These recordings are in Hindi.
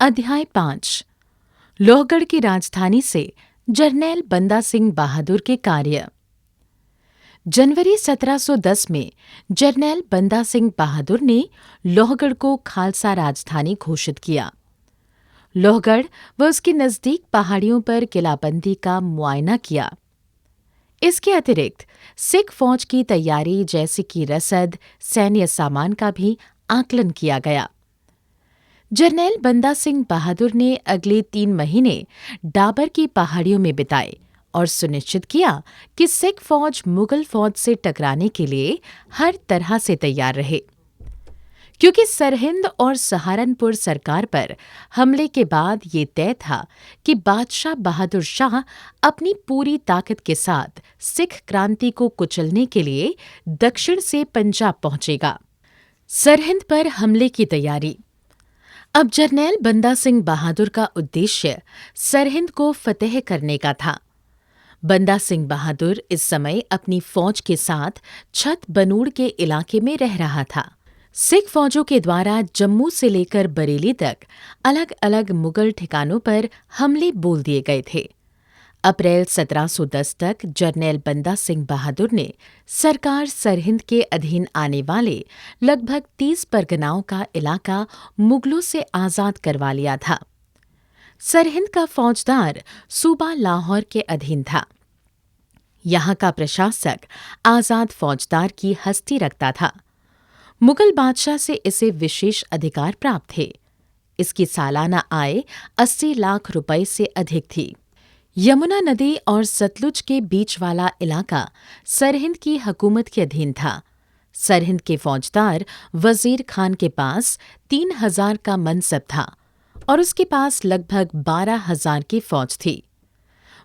अध्याय 5 लोहगढ़ की राजधानी से जरनैल बंदा सिंह बहादुर के कार्य। जनवरी 1710 में जरनैल बंदा सिंह बहादुर ने लोहगढ़ को खालसा राजधानी घोषित किया। लोहगढ़ व उसके नजदीक पहाड़ियों पर किलाबंदी का मुआयना किया। इसके अतिरिक्त सिख फौज की तैयारी जैसे कि रसद, सैन्य सामान का भी आकलन किया गया। जरनैल बंदा सिंह बहादुर ने अगले 3 महीने डाबर की पहाड़ियों में बिताए और सुनिश्चित किया कि सिख फौज मुगल फौज से टकराने के लिए हर तरह से तैयार रहे। क्योंकि सरहिंद और सहारनपुर सरकार पर हमले के बाद ये तय था कि बादशाह बहादुर शाह अपनी पूरी ताकत के साथ सिख क्रांति को कुचलने के लिए दक्षिण से पंजाब पहुंचेगा। सरहिंद पर हमले की तैयारी। अब जरनैल बंदा सिंह बहादुर का उद्देश्य सरहिंद को फतेह करने का था। बंदा सिंह बहादुर इस समय अपनी फौज के साथ छत बनूड़ के इलाके में रह रहा था। सिख फौजों के द्वारा जम्मू से लेकर बरेली तक अलग अलग मुगल ठिकानों पर हमले बोल दिए गए थे। अप्रैल 1710 तक जरनैल बंदा सिंह बहादुर ने सरकार सरहिंद के अधीन आने वाले लगभग 30 परगनाओं का इलाका मुगलों से आज़ाद करवा लिया था। सरहिंद का फौजदार सूबा लाहौर के अधीन था। यहाँ का प्रशासक आज़ाद फौजदार की हस्ती रखता था। मुगल बादशाह से इसे विशेष अधिकार प्राप्त थे। इसकी सालाना आय 80 लाख रुपए से अधिक थी। यमुना नदी और सतलुज के बीच वाला इलाका सरहिंद की हुकूमत के अधीन था। सरहिंद के फौजदार वजीर खान के पास 3000 का मनसब था और उसके पास लगभग 12,000 की फौज थी।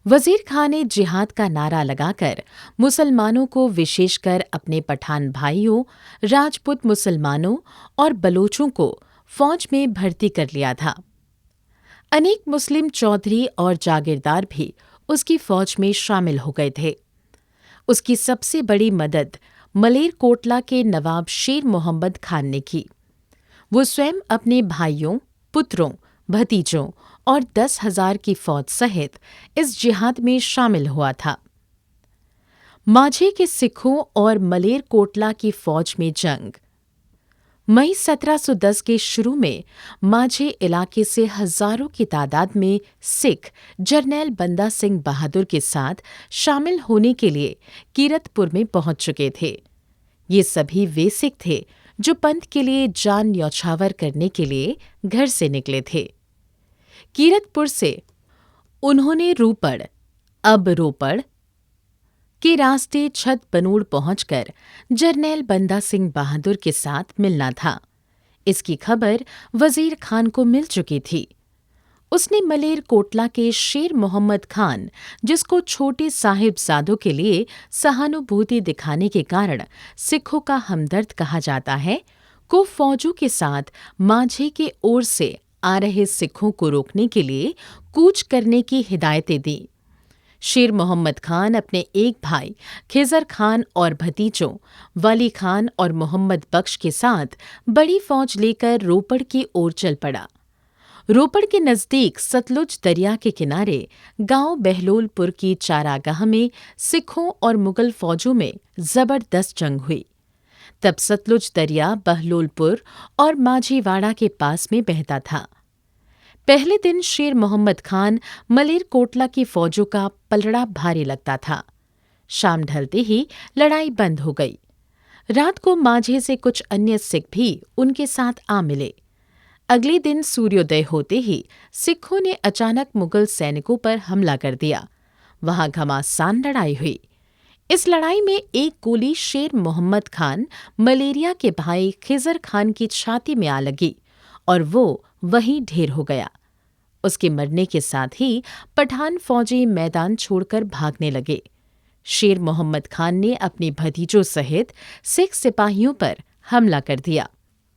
वजीर खान ने जिहाद का नारा लगाकर मुसलमानों को, विशेषकर अपने पठान भाइयों, राजपूत मुसलमानों और बलोचों को फौज में भर्ती कर लिया था। अनेक मुस्लिम चौधरी और जागीरदार भी उसकी फौज में शामिल हो गए थे। उसकी सबसे बड़ी मदद मलेरकोटला के नवाब शेर मोहम्मद खान ने की। वो स्वयं अपने भाइयों, पुत्रों, भतीजों और 10,000 की फौज सहित इस जिहाद में शामिल हुआ था। माझे के सिखों और मलेरकोटला की फौज में जंग। मई 1710 के शुरू में माझे इलाके से हजारों की तादाद में सिख जरनैल बंदा सिंह बहादुर के साथ शामिल होने के लिए कीरतपुर में पहुंच चुके थे। ये सभी वे सिख थे जो पंथ के लिए जान न्यौछावर करने के लिए घर से निकले थे। कीरतपुर से उन्होंने रूपड़, अब रोपड़ के रास्ते छत बनूड़ पहुंचकर जरनैल बंदा सिंह बहादुर के साथ मिलना था। इसकी खबर वजीर खान को मिल चुकी थी। उसने मलेरकोटला के शेर मोहम्मद खान, जिसको छोटे साहिबजादों के लिए सहानुभूति दिखाने के कारण सिखों का हमदर्द कहा जाता है, को फौजों के साथ माझे के ओर से आ रहे सिखों को रोकने के लिए कूच करने की हिदायतें दी। शेर मोहम्मद खान अपने एक भाई खिजर खान और भतीजों वली खान और मोहम्मद बख्श के साथ बड़ी फौज लेकर रोपड़ की ओर चल पड़ा। रोपड़ के नजदीक सतलुज दरिया के किनारे गांव बहलोलपुर की चारागाह में सिखों और मुगल फौजों में जबरदस्त जंग हुई। तब सतलुज दरिया बहलोलपुर और माझीवाड़ा के पास में बहता था। पहले दिन शेर मोहम्मद खान मलेरकोटला की फौजों का पलड़ा भारी लगता था। शाम ढलते ही लड़ाई बंद हो गई। रात को माझे से कुछ अन्य सिख भी उनके साथ आ मिले। अगले दिन सूर्योदय होते ही सिखों ने अचानक मुगल सैनिकों पर हमला कर दिया। वहां घमासान लड़ाई हुई। इस लड़ाई में एक गोली शेर मोहम्मद खान मलेरिया के भाई खिजर खान की छाती में आ लगी और वो वहीं ढेर हो गया। उसके मरने के साथ ही पठान फौजी मैदान छोड़कर भागने लगे। शेर मोहम्मद खान ने अपने भतीजों सहित सिख सिपाहियों पर हमला कर दिया।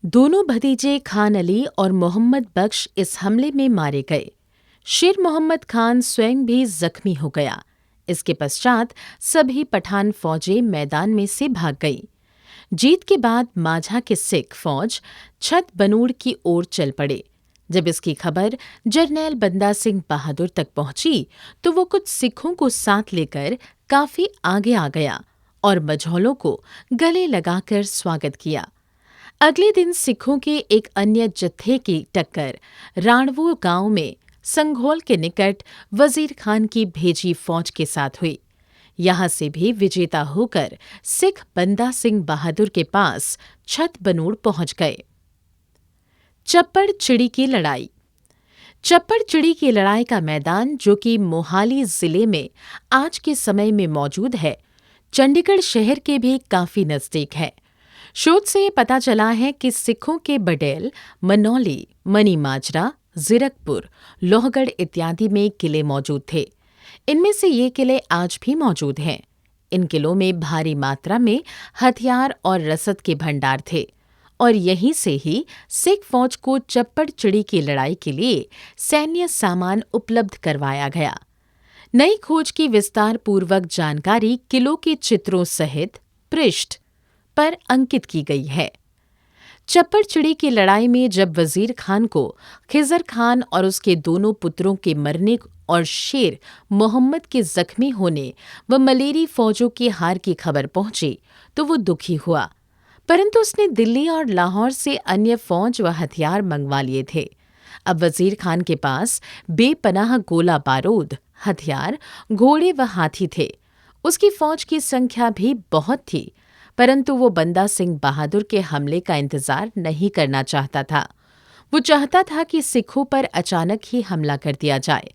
दोनों भतीजे खान अली और मोहम्मद बख्श इस हमले में मारे गए। शेर मोहम्मद खान स्वयं भी जख्मी हो गया। इसके पश्चात सभी पठान फौजें मैदान में से भाग गई। जीत के बाद माझा के सिख फौज छत बनूड़ की ओर चल पड़े, जब इसकी खबर जरनैल बंदा सिंह बहादुर तक पहुंची तो वो कुछ सिखों को साथ लेकर काफी आगे आ गया और मझौलों को गले लगाकर स्वागत किया। अगले दिन सिखों के एक अन्य जत्थे की टक्कर राणवो गांव में संघोल के निकट वजीर खान की भेजी फौज के साथ हुई। यहां से भी विजेता होकर सिख बंदा सिंह बहादुर के पास छत बनूड़ पहुंच गए। चप्पड़ चिड़ी की लड़ाई। चप्पड़ चिड़ी की लड़ाई का मैदान, जो कि मोहाली जिले में आज के समय में मौजूद है, चंडीगढ़ शहर के भी काफी नजदीक है। शोध से ये पता चला है कि सिखों के बडेल, मनौली, मनीमाजरा, जीरकपुर, लोहगढ़ इत्यादि में किले मौजूद थे। इनमें से ये किले आज भी मौजूद हैं। इन किलों में भारी मात्रा में हथियार और रसद के भंडार थे और यहीं से ही सिख फौज को चप्पड़ चिड़ी की लड़ाई के लिए सैन्य सामान उपलब्ध करवाया गया। नई खोज की विस्तार पूर्वक जानकारी किलों के चित्रों सहित पृष्ठ पर अंकित की गई है। चप्पड़ चिड़ी की लड़ाई में जब वजीर खान को खिजर खान और उसके दोनों पुत्रों के मरने और शेर मोहम्मद के जख्मी होने व मलेरी फौजों की हार की खबर पहुंची तो वो दुखी हुआ, परंतु उसने दिल्ली और लाहौर से अन्य फौज व हथियार मंगवा लिए थे। अब वजीर खान के पास बेपनाह गोला बारूद, हथियार, घोड़े व हाथी थे। उसकी फौज की संख्या भी बहुत थी, परंतु वो बंदा सिंह बहादुर के हमले का इंतजार नहीं करना चाहता था। वो चाहता था कि सिखों पर अचानक ही हमला कर दिया जाए।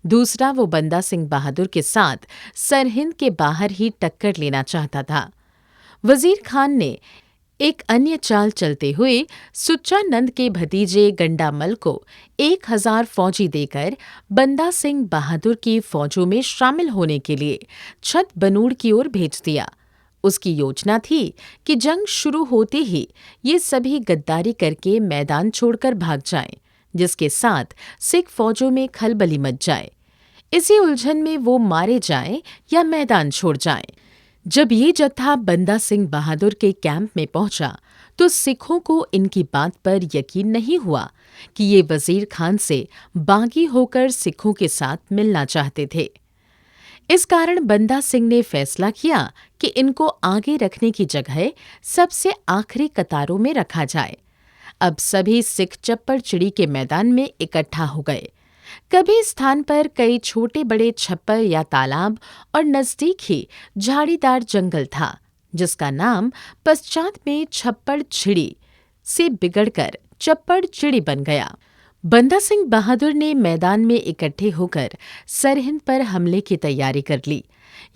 दूसरा, वो बंदा सिंह बहादुर के साथ सरहिंद के बाहर ही टक्कर लेना चाहता था। वजीर खान ने एक अन्य चाल चलते हुए सुच्चा नंद के भतीजे गंडामल को 1000 फौजी देकर बंदा सिंह बहादुर की फौजों में शामिल होने के लिए छत बनूड़ की ओर भेज दिया। उसकी योजना थी कि जंग शुरू होते ही ये सभी गद्दारी करके मैदान छोड़कर भाग जाएं, जिसके साथ सिख फौजों में खलबली मच जाए। इसी उलझन में वो मारे जाएं या मैदान छोड़ जाएं। जब ये जत्था बंदा सिंह बहादुर के कैंप में पहुंचा तो सिखों को इनकी बात पर यकीन नहीं हुआ कि ये वजीर खान से बागी होकर सिखों के साथ मिलना चाहते थे। इस कारण बंदा सिंह ने फैसला किया कि इनको आगे रखने की जगह सबसे आखिरी कतारों में रखा जाए। अब सभी सिख चप्पड़ चिड़ी के मैदान में इकट्ठा हो गए। कभी स्थान पर कई छोटे बड़े छप्पर या तालाब और नजदीक ही झाड़ीदार जंगल था, जिसका नाम पश्चात में छप्पड़ छिड़ी से बिगड़कर चप्पड़ चिड़ी बन गया। बंदा सिंह बहादुर ने मैदान में इकट्ठे होकर सरहिंद पर हमले की तैयारी कर ली।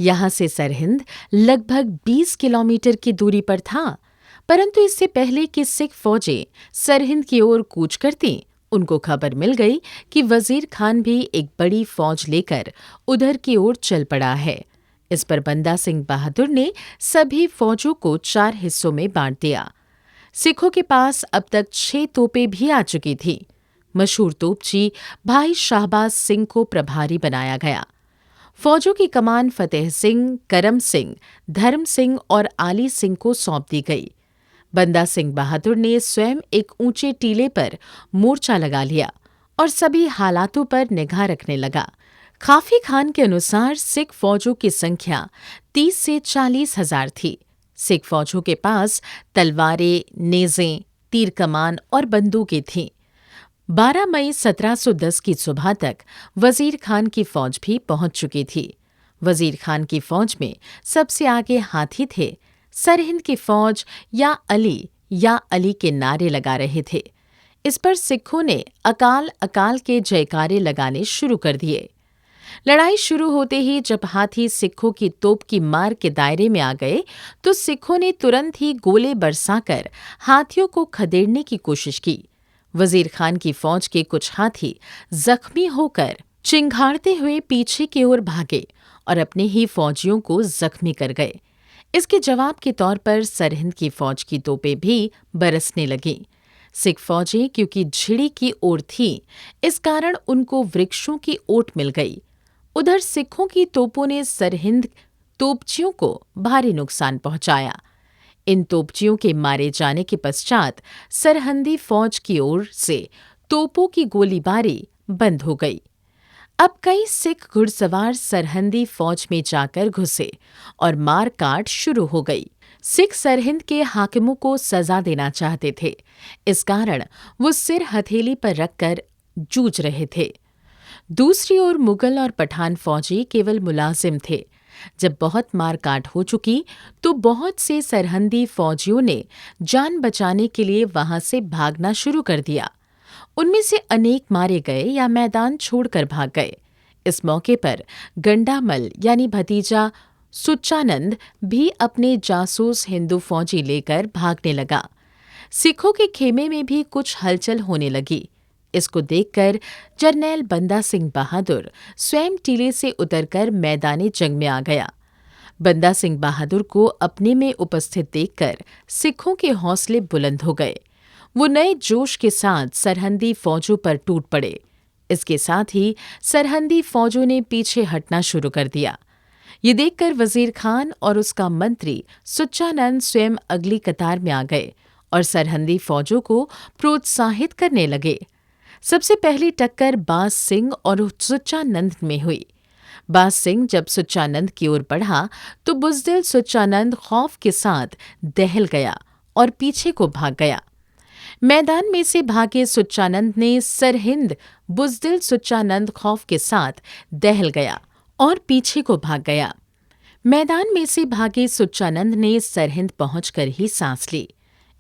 यहाँ से सरहिंद लगभग 20 किलोमीटर की दूरी पर था, परंतु इससे पहले कि सिख फौजें सरहिंद की ओर कूच करती, उनको खबर मिल गई कि वजीर खान भी एक बड़ी फौज लेकर उधर की ओर चल पड़ा है। इस पर बंदा सिंह बहादुर ने सभी फौजों को 4 हिस्सों में बांट दिया। सिखों के पास अब तक 6 तोपें भी आ चुकी थीं। मशहूर तोपची भाई शाहबाज सिंह को प्रभारी बनाया गया। फौजों की कमान फतेह सिंह, करम सिंह, धर्म सिंह और आली सिंह को सौंप दी गई। बंदा सिंह बहादुर ने स्वयं एक ऊंचे टीले पर मोर्चा लगा लिया और सभी हालातों पर निगाह रखने लगा। खाफी खान के अनुसार सिख फौजों की संख्या 30 से 40 हजार थी। सिख फौजों के पास तलवारें, नेज़ें, तीर कमान और बंदूकें थीं। 12 मई 1710 की सुबह तक वजीर खान की फौज भी पहुंच चुकी थी। वजीर खान की फौज में सबसे आगे हाथी थे। सरहिंद की फौज या अली के नारे लगा रहे थे। इस पर सिखों ने अकाल अकाल के जयकारे लगाने शुरू कर दिए। लड़ाई शुरू होते ही जब हाथी सिखों की तोप की मार के दायरे में आ गए तो सिखों ने तुरंत ही गोले बरसाकर हाथियों को खदेड़ने की कोशिश की। वजीर खान की फौज के कुछ हाथी जख्मी होकर चिंघाड़ते हुए पीछे की ओर भागे और अपने ही फौजियों को जख्मी कर गए। इसके जवाब के तौर पर सरहिंद की फौज की तोपें भी बरसने लगीं। सिख फौजें क्योंकि झिड़ी की ओर थीं, इस कारण उनको वृक्षों की ओट मिल गई। उधर सिखों की तोपों ने सरहिंद तोपचियों को भारी नुकसान पहुंचाया। इन तोपचियों के मारे जाने के पश्चात सरहंदी फौज की ओर से तोपों की गोलीबारी बंद हो गई। अब कई सिख घुड़सवार सरहदी फौज में जाकर घुसे और मारकाट शुरू हो गई। सिख सरहिंद के हाकिमों को सजा देना चाहते थे, इस कारण वो सिर हथेली पर रखकर जूझ रहे थे। दूसरी ओर मुगल और पठान फौजी केवल मुलाजिम थे। जब बहुत मारकाट हो चुकी तो बहुत से सरहदी फौजियों ने जान बचाने के लिए वहां से भागना शुरू कर दिया। उनमें से अनेक मारे गए या मैदान छोड़कर भाग गए। इस मौके पर गंडामल यानी भतीजा सुच्चानंद भी अपने जासूस हिंदू फौजी लेकर भागने लगा। सिखों के खेमे में भी कुछ हलचल होने लगी। इसको देखकर जरनैल बंदा सिंह बहादुर स्वयं टीले से उतरकर मैदानी जंग में आ गया। बंदा सिंह बहादुर को अपने में उपस्थित देखकर सिखों के हौसले बुलंद हो गए। वो नए जोश के साथ सरहदी फौजों पर टूट पड़े। इसके साथ ही सरहदी फौजों ने पीछे हटना शुरू कर दिया। ये देखकर वजीर खान और उसका मंत्री सुच्चानंद स्वयं अगली कतार में आ गए और सरहदी फौजों को प्रोत्साहित करने लगे। सबसे पहली टक्कर बाज सिंह और सुच्चानंद में हुई। बाज सिंह जब सुच्चानंद की ओर बढ़ा तो बुज़दिल सुच्चानंद खौफ के साथ दहल गया और पीछे को भाग गया। मैदान में से भागे सुच्चानंद ने सरहिंद बुज़दिल सुच्चानंद खौफ के साथ दहल गया और पीछे को भाग गया। मैदान में से भागे सुच्चानंद ने सरहिंद पहुंचकर ही सांस ली।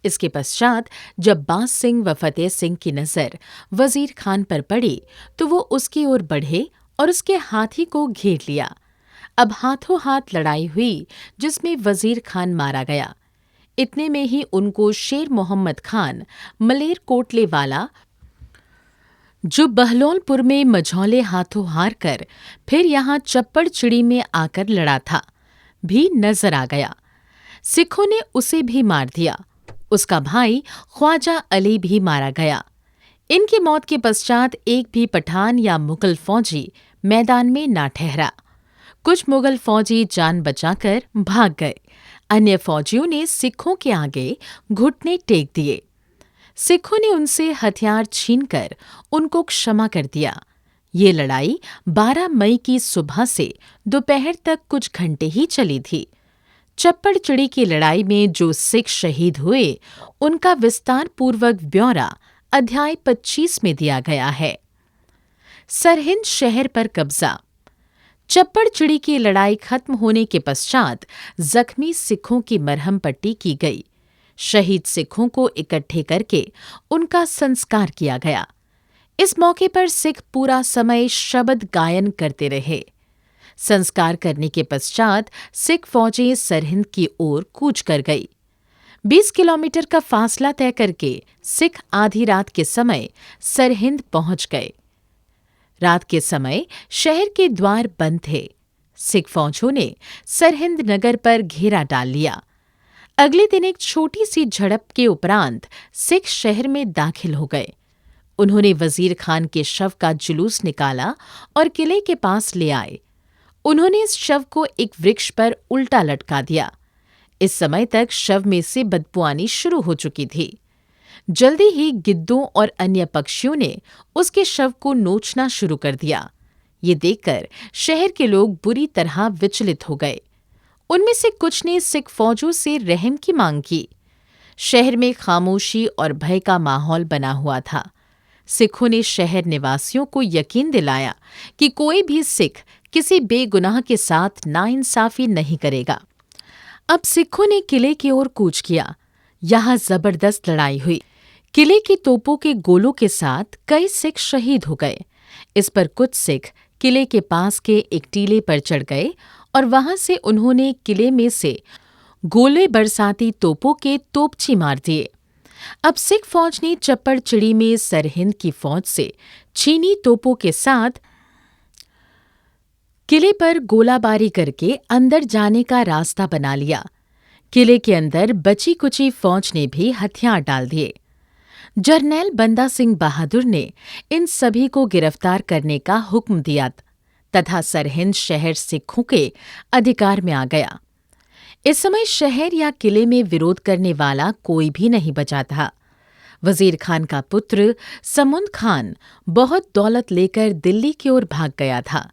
इसके पश्चात जब बाज सिंह व फतेह सिंह की नजर वजीर खान पर पड़ी तो वो उसकी ओर बढ़े और उसके हाथी को घेर लिया। अब हाथों हाथ लड़ाई हुई जिसमें वजीर खान मारा गया। इतने में ही उनको शेर मोहम्मद खान मलेर कोटले वाला, जो बहलोलपुर में मझौले हाथों हार कर फिर यहाँ चप्पड़ चिड़ी में आकर लड़ा था, भी नजर आ गया। सिखों ने उसे भी मार दिया। उसका भाई ख्वाजा अली भी मारा गया। इनकी मौत के पश्चात एक भी पठान या मुगल फौजी मैदान में ना ठहरा। कुछ मुगल फौजी जान बचाकर भाग गए। अन्य फौजियों ने सिखों के आगे घुटने टेक दिए। सिखों ने उनसे हथियार छीनकर उनको क्षमा कर दिया। ये लड़ाई 12 मई की सुबह से दोपहर तक कुछ घंटे ही चली थी। चप्पड़ चिड़ी की लड़ाई में जो सिख शहीद हुए उनका विस्तार पूर्वक ब्यौरा अध्याय 25 में दिया गया है। सरहिंद शहर पर कब्जा। चप्पड़ चिड़ी की लड़ाई खत्म होने के पश्चात जख्मी सिखों की मरहम पट्टी की गई। शहीद सिखों को इकट्ठे करके उनका संस्कार किया गया। इस मौके पर सिख पूरा समय शब्द गायन करते रहे। संस्कार करने के पश्चात सिख फौजें सरहिंद की ओर कूच कर गई। 20 किलोमीटर का फासला तय करके सिख आधी रात के समय सरहिंद पहुंच गए। रात के समय शहर के द्वार बंद थे। सिख फौजों ने सरहिंद नगर पर घेरा डाल लिया। अगले दिन एक छोटी सी झड़प के उपरांत सिख शहर में दाखिल हो गए। उन्होंने वजीर खान के शव का जुलूस निकाला और किले के पास ले आए। उन्होंने इस शव को एक वृक्ष पर उल्टा लटका दिया। इस समय तक शव में से बदबू आनी शुरू हो चुकी थी। जल्दी ही गिद्धों और अन्य पक्षियों ने उसके शव को नोचना शुरू कर दिया। ये देखकर शहर के लोग बुरी तरह विचलित हो गए। उनमें से कुछ ने सिख फौजों से रहम की मांग की। शहर में खामोशी और भय का माहौल बना हुआ था। सिखों ने शहर निवासियों को यकीन दिलाया कि कोई भी सिख किसी बेगुनाह के साथ नाइंसाफी नहीं करेगा। अब सिखों ने किले की ओर कूच किया। यहाँ जबरदस्त लड़ाई हुई। किले की तोपों के गोलों के साथ कई सिख शहीद हो गए। इस पर कुछ सिख किले के पास के एक टीले पर चढ़ गए और वहां से उन्होंने किले में से गोले बरसाती तोपों के तोपची मार दिए। अब सिख फौज ने चप्पड़ चिड़ी में सरहिंद की फौज से चीनी तोपों के साथ किले पर गोलाबारी करके अंदर जाने का रास्ता बना लिया। किले के अंदर बची कुची फौज ने भी हथियार डाल दिए। जरनैल बंदा सिंह बहादुर ने इन सभी को गिरफ्तार करने का हुक्म दिया तथा सरहिंद शहर सिखों के अधिकार में आ गया। इस समय शहर या किले में विरोध करने वाला कोई भी नहीं बचा था। वजीर खान का पुत्र समुंद खान बहुत दौलत लेकर दिल्ली की ओर भाग गया था,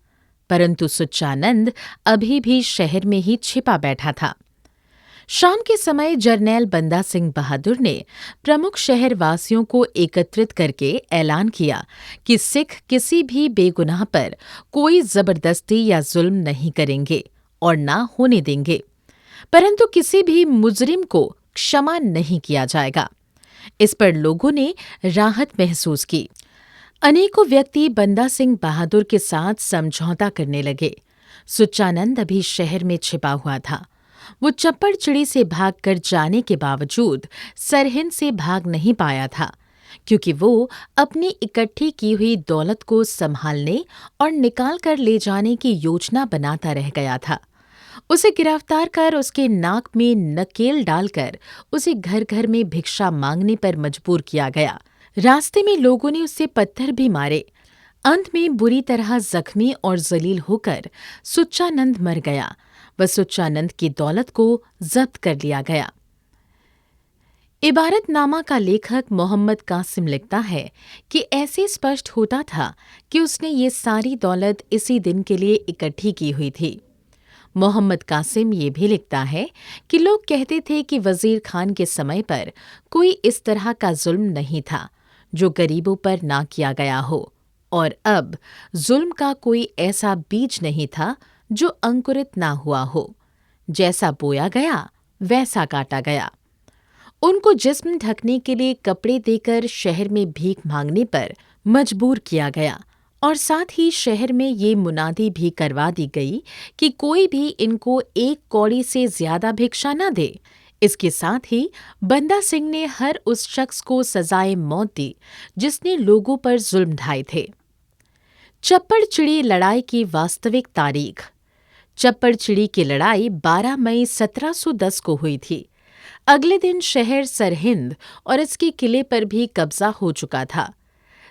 परंतु सुच्चा नंद अभी भी शहर में ही छिपा बैठा था। शाम के समय जरनैल बंदा सिंह बहादुर ने प्रमुख शहरवासियों को एकत्रित करके ऐलान किया कि सिख किसी भी बेगुनाह पर कोई जबरदस्ती या जुल्म नहीं करेंगे और ना होने देंगे, परंतु किसी भी मुजरिम को क्षमा नहीं किया जाएगा। इस पर लोगों ने राहत महसूस की। अनेकों व्यक्ति बंदा सिंह बहादुर के साथ समझौता करने लगे। सुच्चानंद अभी शहर में छिपा हुआ था। वो चप्पड़-चिड़ी से भागकर जाने के बावजूद सरहिंद से भाग नहीं पाया था, क्योंकि वो अपनी इकट्ठी की हुई दौलत को संभालने और निकाल कर ले जाने की योजना बनाता रह गया था। उसे गिरफ्तार कर उसके नाक में नकेल डालकर उसे घर-घर में भिक्षा मांगने पर मजबूर किया गया। रास्ते में लोगों ने उससे पत्थर भी मारे। अंत में बुरी तरह जख्मी और जलील होकर सुच्चानंद मर गया व सुच्चानंद की दौलत को जब्त कर लिया गया। इबारतनामा का लेखक मोहम्मद कासिम लिखता है कि ऐसे स्पष्ट होता था कि उसने ये सारी दौलत इसी दिन के लिए इकट्ठी की हुई थी। मोहम्मद कासिम ये भी लिखता है कि लोग कहते थे कि वजीर खान के समय पर कोई इस तरह का जुल्म नहीं था जो गरीबों पर ना किया गया हो, और अब जुल्म का कोई ऐसा बीज नहीं था जो अंकुरित ना हुआ हो। जैसा बोया गया वैसा काटा गया। उनको जिस्म ढकने के लिए कपड़े देकर शहर में भीख मांगने पर मजबूर किया गया और साथ ही शहर में ये मुनादी भी करवा दी गई कि कोई भी इनको एक कौड़ी से ज्यादा भिक्षा न दे। इसके साथ ही बंदा सिंह ने हर उस शख्स को सजाए मौत दी जिसने लोगों पर जुल्म ढाए थे। चप्पड़-चिड़ी लड़ाई की वास्तविक तारीख। चप्पड़-चिड़ी की लड़ाई 12 मई 1710 को हुई थी। अगले दिन शहर सरहिंद और इसके किले पर भी कब्जा हो चुका था।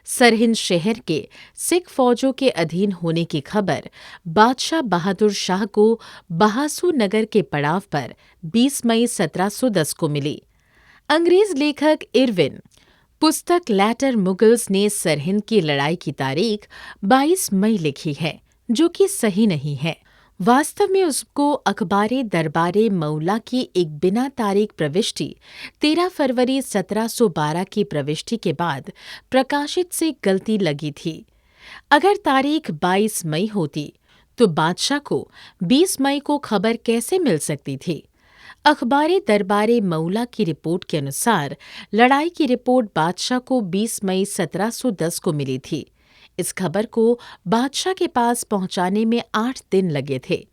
सरहिंद शहर के सिख फौजों के अधीन होने की खबर बादशाह बहादुर शाह को बहासू नगर के पड़ाव पर 20 मई 1710 को मिली। अंग्रेज लेखक इरविन पुस्तक लैटर मुगल्स ने सरहिंद की लड़ाई की तारीख 22 मई लिखी है, जो कि सही नहीं है। वास्तव में उसको अखबारे दरबारे मौला की एक बिना तारीख प्रविष्टि 13 फरवरी 1712 की प्रविष्टि के बाद प्रकाशित से गलती लगी थी। अगर तारीख 22 मई होती तो बादशाह को 20 मई को खबर कैसे मिल सकती थी? अखबारे दरबारे मौला की रिपोर्ट के अनुसार लड़ाई की रिपोर्ट बादशाह को 20 मई 1710 को मिली थी। इस खबर को बादशाह के पास पहुंचाने में 8 दिन लगे थे।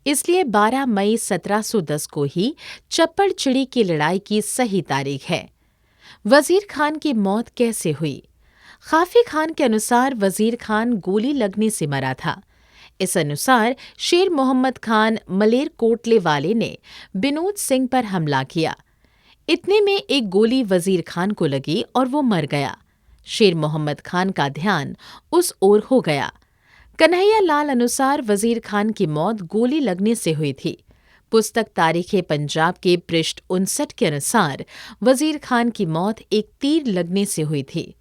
इसलिए 12 मई 1710 को ही चप्पड़-चिड़ी की लड़ाई की सही तारीख है। वजीर खान की मौत कैसे हुई? खाफी खान के अनुसार वजीर खान गोली लगने से मरा था। इस अनुसार शेर मोहम्मद खान मलेरकोटले वाले ने विनोद सिंह पर हमला किया। इतने में एक गोली वजीर खान को लगी और वो मर गया। शेर मोहम्मद खान का ध्यान उस ओर हो गया। कन्हैया लाल अनुसार वजीर खान की मौत गोली लगने से हुई थी। पुस्तक तारीख़े पंजाब के पृष्ठ 59 के अनुसार वजीर खान की मौत एक तीर लगने से हुई थी।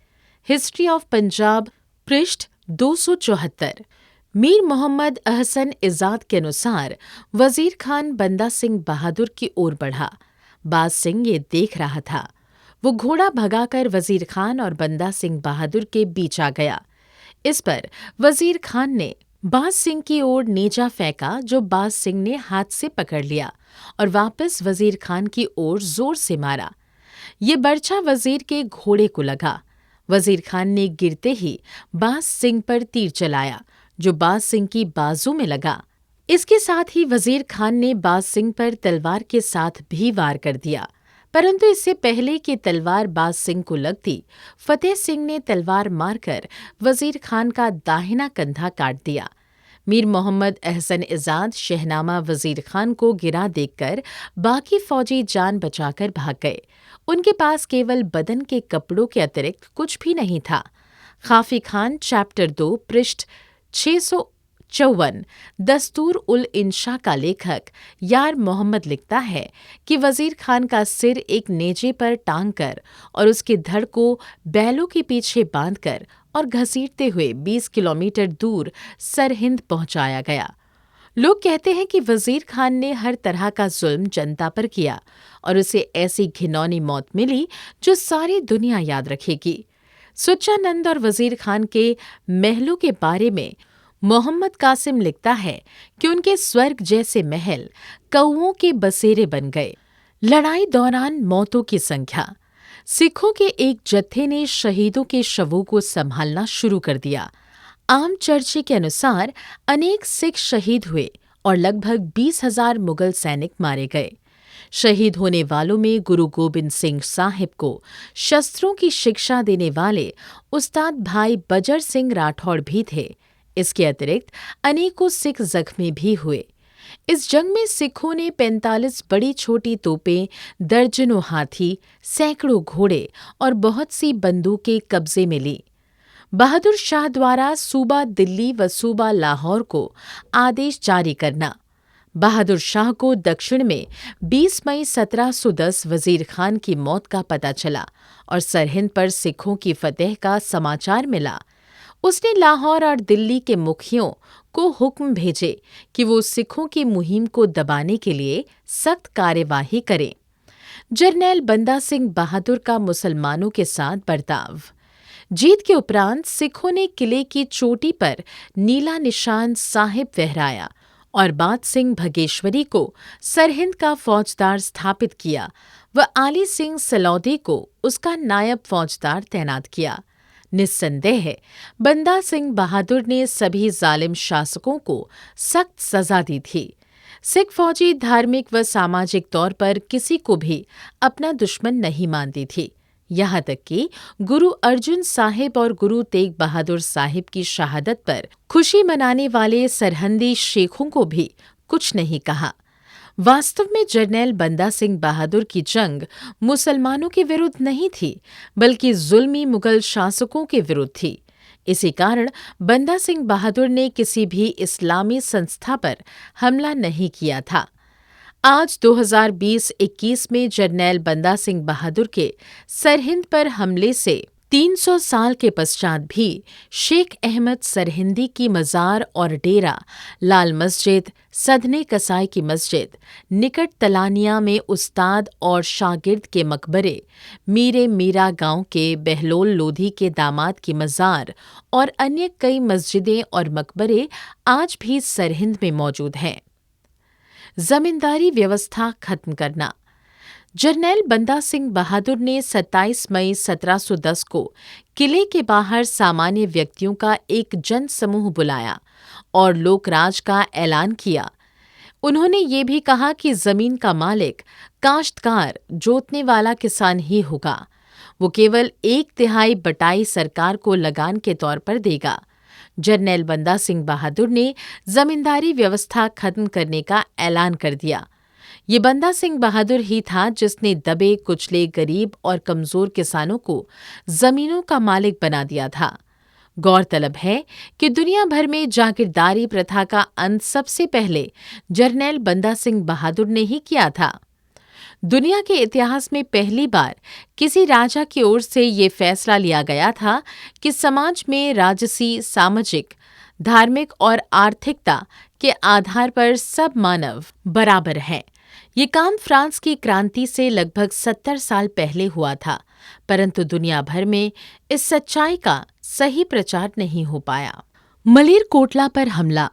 हिस्ट्री ऑफ पंजाब पृष्ठ 274। मीर मोहम्मद अहसन इजाद के अनुसार वजीर खान बंदा सिंह बहादुर की ओर बढ़ा। बाज सिंह ये देख रहा था। वो घोड़ा भगाकर वजीर खान और बंदा सिंह बहादुर के बीच आ गया। इस पर वजीर खान ने बाज सिंह की ओर नेजा फेंका, जो बाज सिंह ने हाथ से पकड़ लिया और वापस वजीर खान की ओर जोर से मारा। ये बर्छा वजीर के घोड़े को लगा। वजीर खान ने गिरते ही बाज सिंह पर तीर चलाया, जो बाज सिंह की बाजू में लगा। इसके साथ ही वजीर खान ने बाज सिंह पर तलवार के साथ भी वार कर दिया, परंतु इससे पहले कि तलवार बाज सिंह को लगती, फतेह सिंह ने तलवार मारकर वजीर खान का दाहिना कंधा काट दिया। मीर मोहम्मद अहसन इजाद शहनामा वजीर खान को गिरा देखकर बाकी फौजी जान बचाकर भाग गए। उनके पास केवल बदन के कपड़ों के अतिरिक्त कुछ भी नहीं था। खाफी खान चैप्टर 2 पृष्ठ 1954 दस्तूर उल इंशा का लेखक यार मोहम्मद लिखता है कि वजीर खान का सिर एक नेजे पर टांग कर और उसकी धड़ को बैलों के पीछे बांधकर और घसीटते हुए 20 किलोमीटर दूर सरहिंद पहुंचाया गया। लोग कहते हैं कि वजीर खान ने हर तरह का जुल्म जनता पर किया और उसे ऐसी घिनौनी मौत मिली जो सारी दुनिया याद रखेगी। सुच्चानंद और वजीर खान के महलों के बारे में मोहम्मद कासिम लिखता है कि उनके स्वर्ग जैसे महल कौओं के बसेरे बन गए। लड़ाई दौरान मौतों की संख्या। सिखों के एक जत्थे ने शहीदों के शवों को संभालना शुरू कर दिया। आम चर्चे के अनुसार अनेक सिख शहीद हुए और लगभग 20,000 मुगल सैनिक मारे गए। शहीद होने वालों में गुरु गोबिंद सिंह साहिब को शस्त्रों की शिक्षा देने वाले उस्ताद भाई बजर सिंह राठौड़ भी थे। इसके अतिरिक्त अनेकों सिख जख्मी भी हुए। इस जंग में सिखों ने 45 बड़ी छोटी तोपें, दर्जनों हाथी, सैकड़ों घोड़े और बहुत सी बंदूकें कब्जे में ली। बहादुर शाह द्वारा सूबा दिल्ली व सूबा लाहौर को आदेश जारी करना। बहादुर शाह को दक्षिण में 20 मई 1710 वजीर खान की मौत का पता चला और सरहिंद पर सिखों की फतेह का समाचार मिला। उसने लाहौर और दिल्ली के मुखियों को हुक्म भेजे कि वो सिखों की मुहिम को दबाने के लिए सख्त कार्यवाही करें। जरनैल बंदा सिंह बहादुर का मुसलमानों के साथ बर्ताव। जीत के उपरांत सिखों ने किले की चोटी पर नीला निशान साहिब फहराया और बाज सिंह भगेश्वरी को सरहिंद का फौजदार स्थापित किया व आली सिंह सलौदी को उसका नायब फौजदार तैनात किया। निस्संदेह बंदा सिंह बहादुर ने सभी जालिम शासकों को सख्त सजा दी थी। सिख फौजी धार्मिक व सामाजिक तौर पर किसी को भी अपना दुश्मन नहीं मानती थी। यहाँ तक कि गुरु अर्जुन साहिब और गुरु तेग बहादुर साहिब की शहादत पर खुशी मनाने वाले सरहंदी शेखों को भी कुछ नहीं कहा। वास्तव में जरनैल बंदा सिंह बहादुर की जंग मुसलमानों के विरुद्ध नहीं थी, बल्कि जुल्मी मुगल शासकों के विरुद्ध थी। इसी कारण बंदा सिंह बहादुर ने किसी भी इस्लामी संस्था पर हमला नहीं किया था। आज 2020-21 में जरनैल बंदा सिंह बहादुर के सरहिंद पर हमले से 300 साल के पश्चात भी शेख अहमद सरहिंदी की मज़ार और डेरा, लाल मस्जिद, सदने कसाई की मस्जिद, निकट तलानिया में उस्ताद और शागिर्द के मकबरे, मीरे मीरा गांव के बहलोल लोधी के दामाद की मज़ार और अन्य कई मस्जिदें और मकबरे आज भी सरहिंद में मौजूद हैं। जमींदारी व्यवस्था खत्म करना। जरनैल बंदा सिंह बहादुर ने 27 मई 1710 को किले के बाहर सामान्य व्यक्तियों का एक जन समूह बुलाया और लोकराज का ऐलान किया। उन्होंने ये भी कहा कि जमीन का मालिक काश्तकार, जोतने वाला किसान ही होगा। वो केवल 1/3 बटाई सरकार को लगान के तौर पर देगा। जरनैल बंदा सिंह बहादुर ने जमींदारी व्यवस्था खत्म करने का ऐलान कर दिया। ये बंदा सिंह बहादुर ही था जिसने दबे कुचले गरीब और कमजोर किसानों को जमीनों का मालिक बना दिया था। गौरतलब है कि दुनिया भर में जागीरदारी प्रथा का अंत सबसे पहले जरनैल बंदा सिंह बहादुर ने ही किया था। दुनिया के इतिहास में पहली बार किसी राजा की ओर से ये फैसला लिया गया था कि समाज में राजसी, सामाजिक, धार्मिक और आर्थिकता के आधार पर सब मानव बराबर हैं। ये काम फ्रांस की क्रांति से लगभग 70 साल पहले हुआ था, परंतु दुनिया भर में इस सच्चाई का सही प्रचार नहीं हो पाया। मलेरकोटला पर हमला।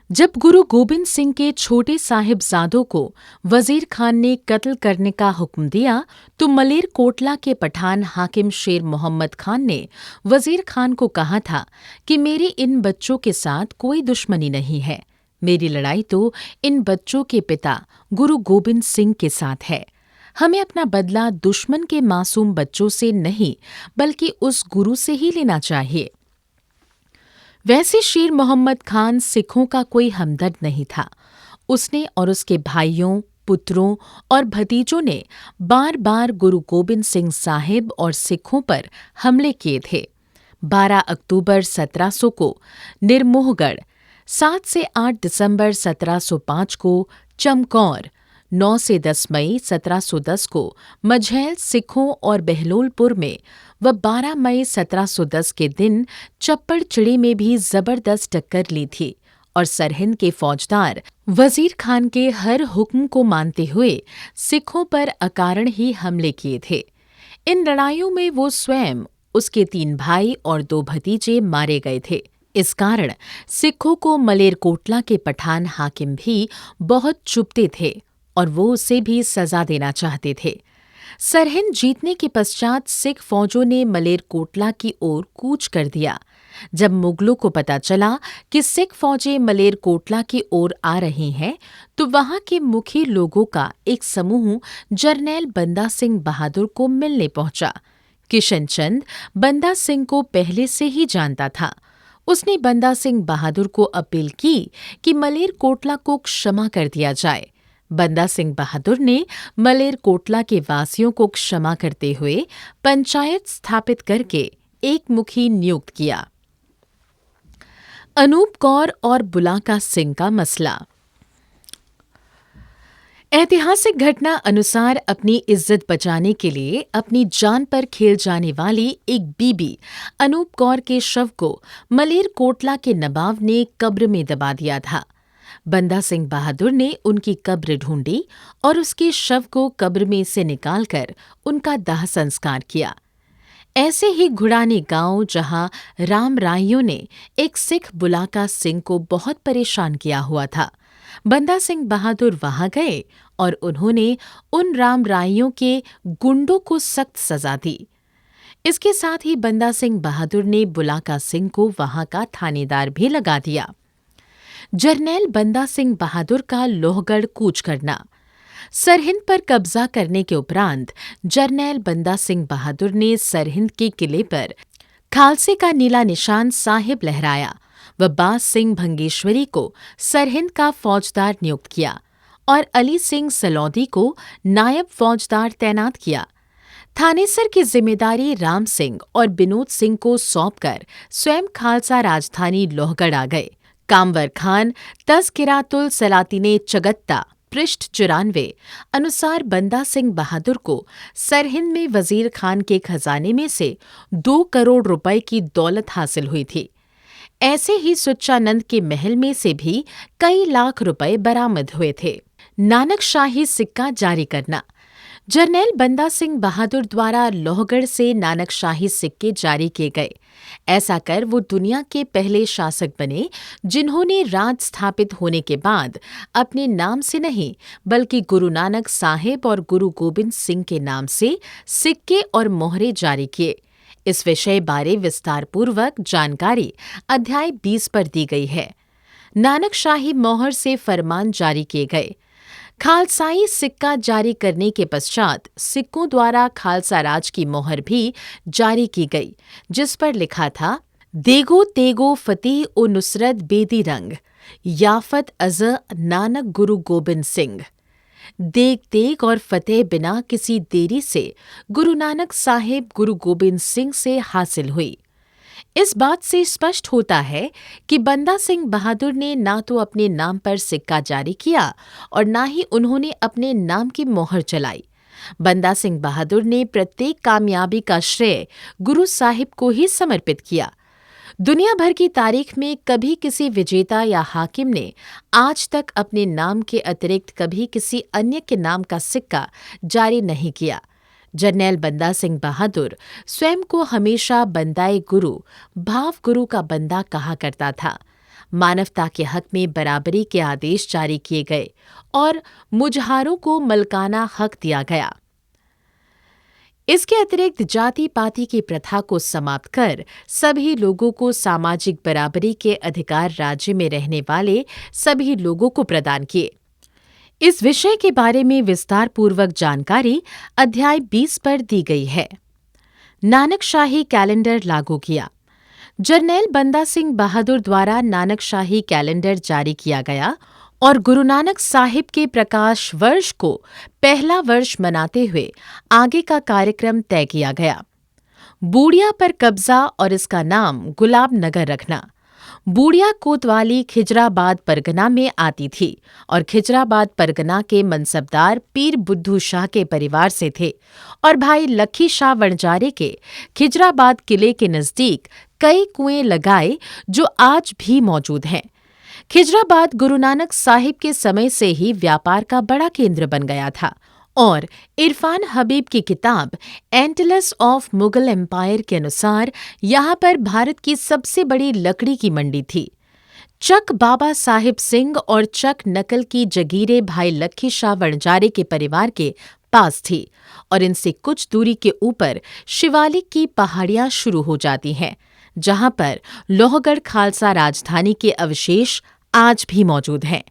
जब गुरु गोबिंद सिंह के छोटे साहिबजादों को वजीर खान ने कत्ल करने का हुक्म दिया, तो मलेरकोटला के पठान हाकिम शेर मोहम्मद खान ने वजीर खान को कहा था कि मेरी इन बच्चों के साथ कोई दुश्मनी नहीं है। मेरी लड़ाई तो इन बच्चों के पिता गुरु गोबिंद सिंह के साथ है। हमें अपना बदला दुश्मन के मासूम बच्चों से नहीं, बल्कि उस गुरु से ही लेना चाहिए। वैसे शेर मोहम्मद खान सिखों का कोई हमदर्द नहीं था। उसने और उसके भाइयों, पुत्रों और भतीजों ने बार बार गुरु गोबिंद सिंह साहिब और सिखों पर हमले किए थे। 12 अक्टूबर 1700 को निर्मोहगढ़, 7 से 8 दिसंबर 1705 को चमकौर, 9 से 10 मई 1710 को मझैल सिखों और बहलोलपुर में व 12 मई 1710 के दिन चप्पड़चिड़ी में भी जबरदस्त टक्कर ली थी और सरहिंद के फौजदार वजीर खान के हर हुक्म को मानते हुए सिखों पर अकारण ही हमले किए थे। इन लड़ाइयों में वो स्वयं, उसके 3 भाई और 2 भतीजे मारे गए थे। इस कारण सिखों को मलेरकोटला के पठान हाकिम भी बहुत चुभते थे और वो उसे भी सजा देना चाहते थे। सरहिंद जीतने के पश्चात सिख फौजों ने मलेरकोटला की ओर कूच कर दिया। जब मुगलों को पता चला कि सिख फौजें मलेरकोटला की ओर आ रही हैं, तो वहां के मुखी लोगों का एक समूह जरनैल बंदा सिंह बहादुर को मिलने पहुंचा। किशनचंद बंदा सिंह को पहले से ही जानता था। उसने बंदा सिंह बहादुर को अपील की कि मलेरकोटला को क्षमा कर दिया जाए। बंदा सिंह बहादुर ने मलेरकोटला के वासियों को क्षमा करते हुए पंचायत स्थापित करके एक मुखी नियुक्त किया। अनूप कौर और बुलाका सिंह का मसला। ऐतिहासिक घटना अनुसार अपनी इज्जत बचाने के लिए अपनी जान पर खेल जाने वाली एक बीबी अनूप कौर के शव को मलेरकोटला के नवाब ने कब्र में दबा दिया था। बंदा सिंह बहादुर ने उनकी कब्र ढूंढी और उसके शव को कब्र में से निकालकर उनका दाह संस्कार किया। ऐसे ही घुड़ानी गांव, जहां राम राइयों ने एक सिख बुलाका सिंह को बहुत परेशान किया हुआ था, बंदा सिंह बहादुर वहां गए और उन्होंने उन राम राइयों के गुंडों को सख्त सजा दी। इसके साथ ही बंदा सिंह बहादुर ने बुलाका सिंह को वहां का थानेदार भी लगा दिया। जरनैल बंदा सिंह बहादुर का लोहगढ़ कूच करना। सरहिंद पर कब्जा करने के उपरांत जरनैल बंदा सिंह बहादुर ने सरहिंद के किले पर खालसे का नीला निशान साहिब लहराया व बाज सिंह भंगेश्वरी को सरहिंद का फौजदार नियुक्त किया और अली सिंह सलौदी को नायब फौजदार तैनात किया। थानेसर की जिम्मेदारी राम सिंह और विनोद सिंह को सौंपकर स्वयं खालसा राजधानी लोहगढ़ आ गए। कामवर खान तज़किरातुल सलातिने चगत्ता पृष्ठ 94 अनुसार बंदा सिंह बहादुर को सरहिंद में वजीर खान के खजाने में से 2 करोड़ रुपए की दौलत हासिल हुई थी। ऐसे ही सुच्चानंद के महल में से भी कई लाख रुपए बरामद हुए थे। नानकशाही सिक्का जारी करना। जरनैल बंदा सिंह बहादुर द्वारा लोहगढ़ से नानकशाही सिक्के जारी किए गए। ऐसा कर वो दुनिया के पहले शासक बने जिन्होंने राज स्थापित होने के बाद अपने नाम से नहीं बल्कि गुरु नानक साहिब और गुरु गोबिंद सिंह के नाम से सिक्के और मोहरे जारी किए। इस विषय बारे विस्तारपूर्वक जानकारी अध्याय 20 पर दी गई है। नानकशाही मोहर से फरमान जारी किए गए। खालसाई सिक्का जारी करने के पश्चात सिखों द्वारा खालसा राज की मोहर भी जारी की गई, जिस पर लिखा था, देगो तेगो फतेह ओ नुसरत बेदी रंग, याफत अज़ नानक गुरु गोबिंद सिंह। देग तेग और फतेह बिना किसी देरी से गुरु नानक साहिब गुरु गोबिंद सिंह से हासिल हुई। इस बात से स्पष्ट होता है कि बंदा सिंह बहादुर ने ना तो अपने नाम पर सिक्का जारी किया और ना ही उन्होंने अपने नाम की मोहर चलाई। बंदा सिंह बहादुर ने प्रत्येक कामयाबी का श्रेय गुरु साहिब को ही समर्पित किया। दुनिया भर की तारीख में कभी किसी विजेता या हाकिम ने आज तक अपने नाम के अतिरिक्त कभी किसी अन्य के नाम का सिक्का जारी नहीं किया। जरनैल बंदा सिंह बहादुर स्वयं को हमेशा बंदाए गुरु, भाव गुरु का बंदा कहा करता था। मानवता के हक में बराबरी के आदेश जारी किए गए और मुजहारों को मलकाना हक दिया गया। इसके अतिरिक्त जाति पाति की प्रथा को समाप्त कर सभी लोगों को सामाजिक बराबरी के अधिकार राज्य में रहने वाले सभी लोगों को प्रदान किए। इस विषय के बारे में विस्तार पूर्वक जानकारी अध्याय 20 पर दी गई है। नानकशाही कैलेंडर लागू किया। जरनैल बंदा सिंह बहादुर द्वारा नानकशाही कैलेंडर जारी किया गया और गुरु नानक साहिब के प्रकाश वर्ष को पहला वर्ष मनाते हुए आगे का कार्यक्रम तय किया गया। बूढ़िया पर कब्जा और इसका नाम गुलाब नगर रखना। बूढ़िया कोतवाली खिजराबाद परगना में आती थी और खिजराबाद परगना के मनसबदार पीर बुद्धू शाह के परिवार से थे और भाई लखी शाह वणजारे के खिजराबाद किले के नजदीक कई कुएं लगाए जो आज भी मौजूद हैं। खिजराबाद गुरु नानक साहिब के समय से ही व्यापार का बड़ा केंद्र बन गया था और इरफान हबीब की किताब एंटलस ऑफ मुगल एम्पायर के अनुसार यहाँ पर भारत की सबसे बड़ी लकड़ी की मंडी थी। चक बाबा साहिब सिंह और चक नकल की जगीरें भाई लखी शाह वणजारे के परिवार के पास थी और इनसे कुछ दूरी के ऊपर शिवालिक की पहाड़ियां शुरू हो जाती हैं, जहां पर लोहगढ़ खालसा राजधानी के अवशेष आज भी मौजूद हैं।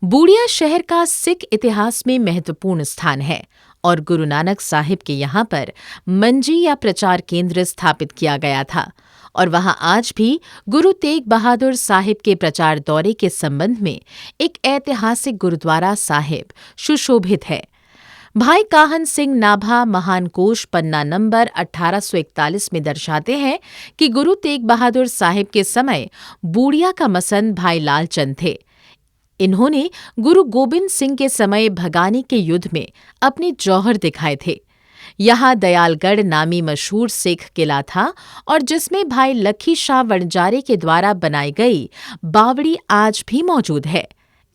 बूढ़िया शहर का सिख इतिहास में महत्वपूर्ण स्थान है और गुरु नानक साहिब के यहाँ पर मंजी या प्रचार केंद्र स्थापित किया गया था और वहाँ आज भी गुरु तेग बहादुर साहिब के प्रचार दौरे के संबंध में एक ऐतिहासिक गुरुद्वारा साहिब सुशोभित है। भाई काहन सिंह नाभा महान कोश पन्ना नंबर 1841 में दर्शाते हैं कि गुरु तेग बहादुर साहिब के समय बूढ़िया का मसंद भाई लालचंद थे। इन्होंने गुरु गोबिंद सिंह के समय भगानी के युद्ध में अपने जौहर दिखाए थे। यहाँ दयालगढ़ नामी मशहूर सिख किला था और जिसमें भाई लखी शाह वणजारे के द्वारा बनाई गई बावड़ी आज भी मौजूद है।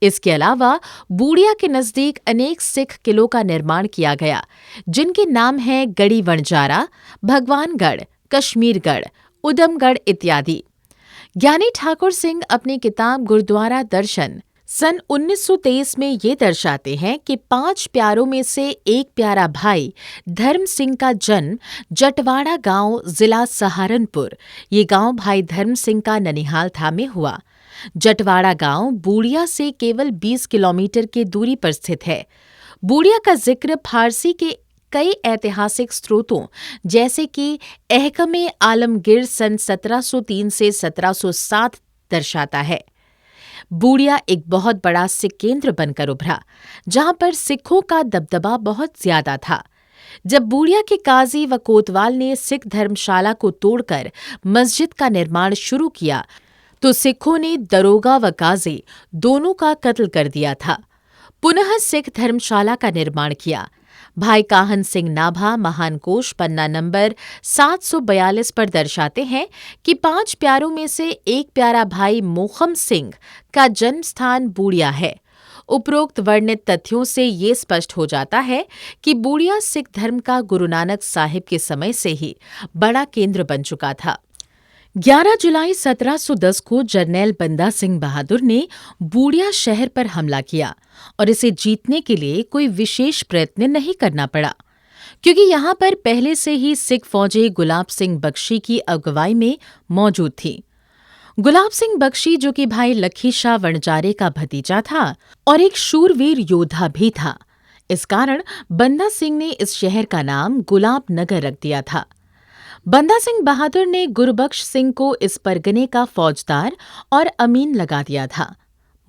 इसके अलावा बूढ़िया के नजदीक अनेक सिख किलों का निर्माण किया गया, जिनके नाम हैं गढ़ी वणजारा, भगवानगढ़, कश्मीरगढ़, उधमगढ़ इत्यादि। ज्ञानी ठाकुर सिंह अपनी किताब गुरुद्वारा दर्शन सन 1923 में ये दर्शाते हैं कि 5 प्यारों में से एक प्यारा भाई धर्म सिंह का जन्म जटवाड़ा गांव जिला सहारनपुर, ये गांव भाई धर्म सिंह का ननिहाल था, में हुआ। जटवाड़ा गांव बूढ़िया से केवल 20 किलोमीटर की दूरी पर स्थित है। बूढ़िया का जिक्र फारसी के कई ऐतिहासिक स्रोतों जैसे कि अहकमे आलमगीर सन 1703 से 1707 दर्शाता है। बूढ़िया एक बहुत बड़ा सिख केंद्र बनकर उभरा, जहां पर सिखों का दबदबा बहुत ज्यादा था। जब बूढ़िया के काजी व कोतवाल ने सिख धर्मशाला को तोड़कर मस्जिद का निर्माण शुरू किया तो सिखों ने दरोगा व काजी दोनों का कत्ल कर दिया था। पुनः सिख धर्मशाला का निर्माण किया। भाई काहन सिंह नाभा महान कोश पन्ना नंबर 742 पर दर्शाते हैं कि 5 प्यारों में से एक प्यारा भाई मोखम सिंह का जन्म स्थान बूढ़िया है। उपरोक्त वर्णित तथ्यों से ये स्पष्ट हो जाता है कि बूढ़िया सिख धर्म का गुरु नानक साहिब के समय से ही बड़ा केंद्र बन चुका था। 11 जुलाई 1710 को जरनैल बंदा सिंह बहादुर ने बूढ़िया शहर पर हमला किया और इसे जीतने के लिए कोई विशेष प्रयत्न नहीं करना पड़ा, क्योंकि यहाँ पर पहले से ही सिख फौजें गुलाब सिंह बख्शी की अगुवाई में मौजूद थी। गुलाब सिंह बख्शी, जो कि भाई लखी शाह वणजारे का भतीजा था और एक शूरवीर योद्धा भी था, इस कारण बंदा सिंह ने इस शहर का नाम गुलाब नगर रख दिया था। बंदा सिंह बहादुर ने गुरबख्श सिंह को इस परगने का फौजदार और अमीन लगा दिया था।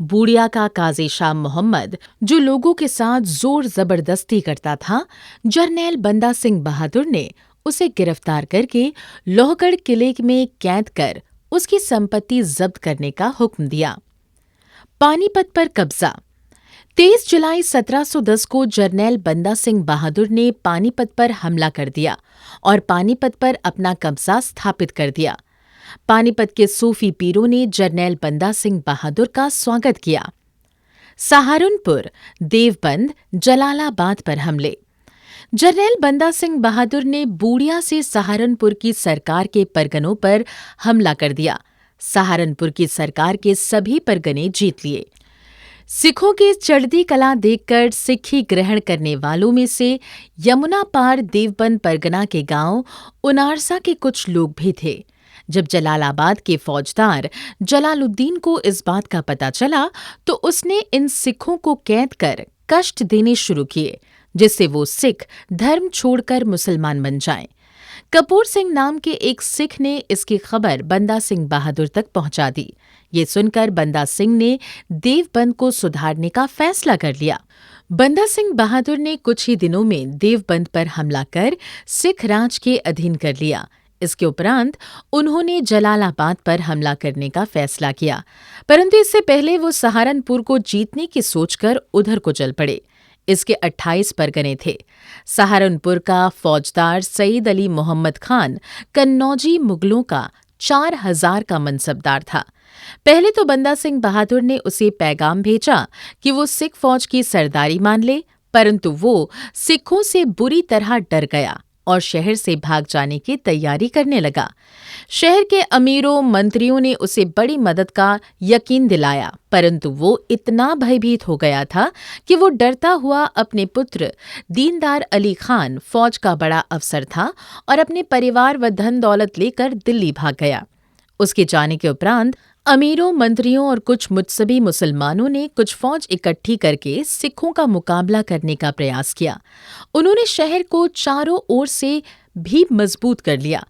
बूढ़िया का काजी शाह मोहम्मद, जो लोगों के साथ जोर जबरदस्ती करता था, जरनैल बंदा सिंह बहादुर ने उसे गिरफ्तार करके लोहगढ़ किले में कैद कर उसकी संपत्ति जब्त करने का हुक्म दिया। पानीपत पर कब्जा। 23 जुलाई 1710 को जरनैल बंदा सिंह बहादुर ने पानीपत पर हमला कर दिया और पानीपत पर अपना कब्जा स्थापित कर दिया। पानीपत के सूफी पीरों ने जरनैल बंदा सिंह बहादुर का स्वागत किया। सहारनपुर, देवबंद, जलालाबाद पर हमले। जरनैल बंदा सिंह बहादुर ने बूढ़िया से सहारनपुर की सरकार के परगनों पर हमला कर दिया। सहारनपुर की सरकार के सभी परगने जीत लिए। सिखों की चढ़ती कला देखकर सिक्खी ग्रहण करने वालों में से यमुना पार देवबंद परगना के गांव उनारसा के कुछ लोग भी थे। जब जलालाबाद के फौजदार जलालुद्दीन को इस बात का पता चला तो उसने इन सिखों को कैद कर कष्ट देने शुरू किए, जिससे वो सिख धर्म छोड़कर मुसलमान बन जाएं। कपूर सिंह नाम के एक सिख ने इसकी खबर बंदा सिंह बहादुर तक पहुंचा दी। ये सुनकर बंदा सिंह ने देवबंद को सुधारने का फैसला कर लिया। बंदा सिंह बहादुर ने कुछ ही दिनों में देवबंद पर हमला कर सिख राज के अधीन कर लिया। इसके उपरांत उन्होंने जलालाबाद पर हमला करने का फैसला किया, परंतु इससे पहले वो सहारनपुर को जीतने की सोचकर उधर को चल पड़े। इसके 28 परगने थे। सहारनपुर का फौजदार सईद अली मोहम्मद खान कन्नौजी मुगलों का 4000 का मनसबदार था। पहले तो बंदा सिंह बहादुर ने उसे पैगाम भेजा कि वो सिख फौज की सरदारी मान ले, परंतु वो सिखों से बुरी तरह डर गया और शहर से भाग जाने की तैयारी करने लगा। शहर के अमीरों मंत्रियों ने उसे बड़ी मदद का यकीन दिलाया, परंतु वो इतना भयभीत हो गया था कि वो डरता हुआ अपने पुत्र दीनदार अली खान, फौज का बड़ा अफसर था, और अपने परिवार व धन दौलत लेकर दिल्ली भाग गया। उसके जाने के उपरांत अमीरों, मंत्रियों और कुछ मुत्सबी मुसलमानों ने कुछ फौज इकट्ठी करके सिखों का मुकाबला करने का प्रयास किया। उन्होंने शहर को चारों ओर से भी मजबूत कर लिया।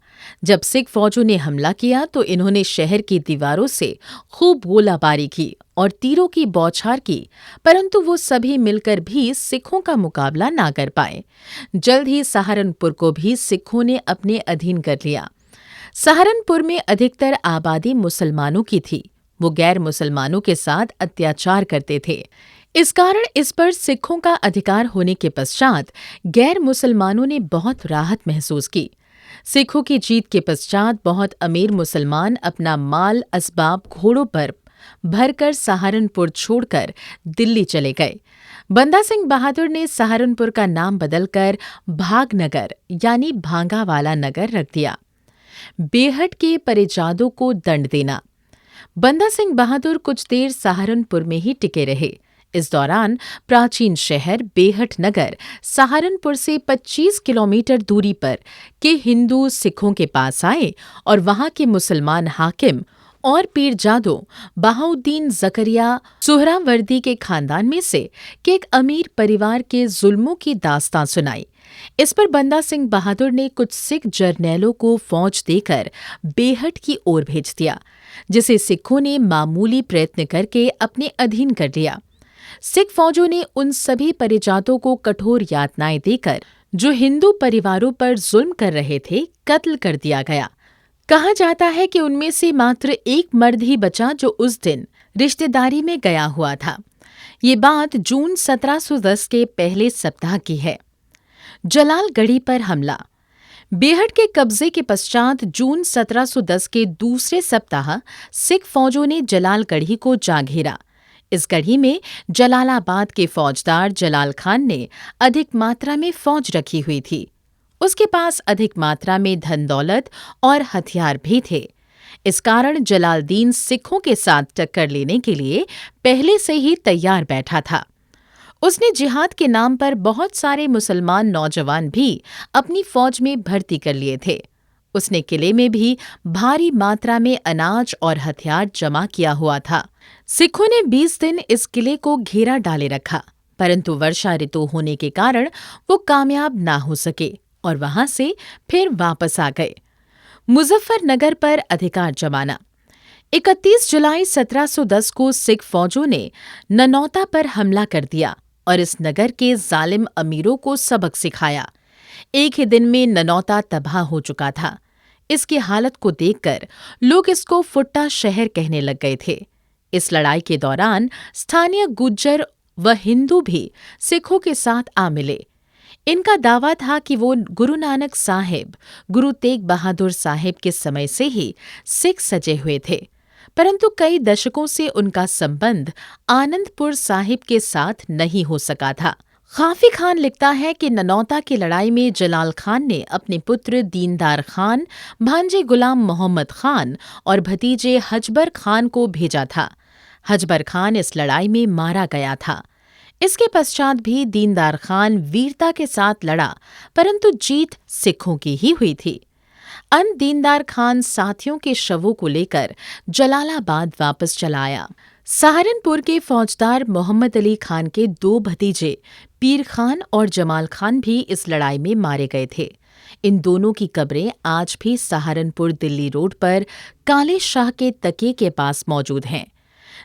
जब सिख फौजों ने हमला किया तो इन्होंने शहर की दीवारों से खूब गोलाबारी की और तीरों की बौछार की, परंतु वो सभी मिलकर भी सिखों का मुकाबला ना कर पाए। जल्द ही सहारनपुर को भी सिखों ने अपने अधीन कर लिया। सहारनपुर में अधिकतर आबादी मुसलमानों की थी। वो गैर मुसलमानों के साथ अत्याचार करते थे। इस कारण इस पर सिखों का अधिकार होने के पश्चात गैर मुसलमानों ने बहुत राहत महसूस की। सिखों की जीत के पश्चात बहुत अमीर मुसलमान अपना माल असबाब घोड़ों पर भरकर सहारनपुर छोड़कर दिल्ली चले गए। बंदा सिंह बहादुर ने सहारनपुर का नाम बदलकर भागनगर यानी भांगावाला नगर रख दिया। बेहट के परिजादों को दंड देना। बंदा सिंह बहादुर कुछ देर सहारनपुर में ही टिके रहे। इस दौरान प्राचीन शहर बेहट नगर सहारनपुर से 25 किलोमीटर दूरी पर के हिंदू सिखों के पास आए और वहां के मुसलमान हाकिम और पीरजादों बहाउद्दीन जकरिया सुहरावर्दी के खानदान में से के एक अमीर परिवार के जुल्मों की दास्तां सुनाई। इस पर बंदा सिंह बहादुर ने कुछ सिख जर्नैलों को फौज देकर बेहट की ओर भेज दिया, जिसे सिखों ने मामूली प्रयत्न करके अपने अधीन कर लिया। सिख फौजों ने उन सभी परिजातों को कठोर यातनाएं देकर जो हिंदू परिवारों पर जुल्म कर रहे थे कत्ल कर दिया गया। कहा जाता है कि उनमें से मात्र एक मर्द ही बचा जो उस दिन रिश्तेदारी में गया हुआ था। ये बात जून 1710 के पहले सप्ताह की है। जलालगढ़ी पर हमला। बेहट के कब्जे के पश्चात जून 1710 के दूसरे सप्ताह सिख फौजों ने जलालगढ़ी को जा घेरा। इस गढ़ी में जलालाबाद के फौजदार जलाल खान ने अधिक मात्रा में फौज रखी हुई थी। उसके पास अधिक मात्रा में धन दौलत और हथियार भी थे। इस कारण जलालदीन सिखों के साथ टक्कर लेने के लिए पहले से ही तैयार बैठा था। उसने जिहाद के नाम पर बहुत सारे मुसलमान नौजवान भी अपनी फौज में भर्ती कर लिए थे। उसने किले में भी भारी मात्रा में अनाज और हथियार जमा किया हुआ था। सिखों ने 20 दिन इस किले को घेरा डाले रखा, परंतु वर्षा ऋतु होने के कारण वो कामयाब ना हो सके और वहां से फिर वापस आ गए। मुजफ्फरनगर पर अधिकार जमाना। 31 जुलाई 1710 को सिख फौजों ने ननौता पर हमला कर दिया और इस नगर के जालिम अमीरों को सबक सिखाया। एक ही दिन में ननौता तबाह हो चुका था। इसकी हालत को देखकर लोग इसको फुट्टा शहर कहने लग गए थे। इस लड़ाई के दौरान स्थानीय गुज्जर व हिंदू भी सिखों के साथ आ मिले। इनका दावा था कि वो गुरु नानक साहिब, गुरु तेग बहादुर साहिब के समय से ही सिख सजे हुए थे, परंतु कई दशकों से उनका संबंध आनंदपुर साहिब के साथ नहीं हो सका था। खाफी खान लिखता है कि ननौता की लड़ाई में जलाल खान ने अपने पुत्र दीनदार खान, भांजे गुलाम मोहम्मद खान और भतीजे हजबर खान को भेजा था। हजबर खान इस लड़ाई में मारा गया था। इसके पश्चात भी दीनदार खान वीरता के साथ लड़ा, परंतु जीत सिखों की ही हुई थी। दीनदार खान साथियों के शवों को लेकर जलालाबाद वापस चला आया। सहारनपुर के फौजदार मोहम्मद अली खान के 2 भतीजे पीर खान और जमाल खान भी इस लड़ाई में मारे गए थे। इन दोनों की कब्रें आज भी सहारनपुर दिल्ली रोड पर काले शाह के तकिए के पास मौजूद हैं।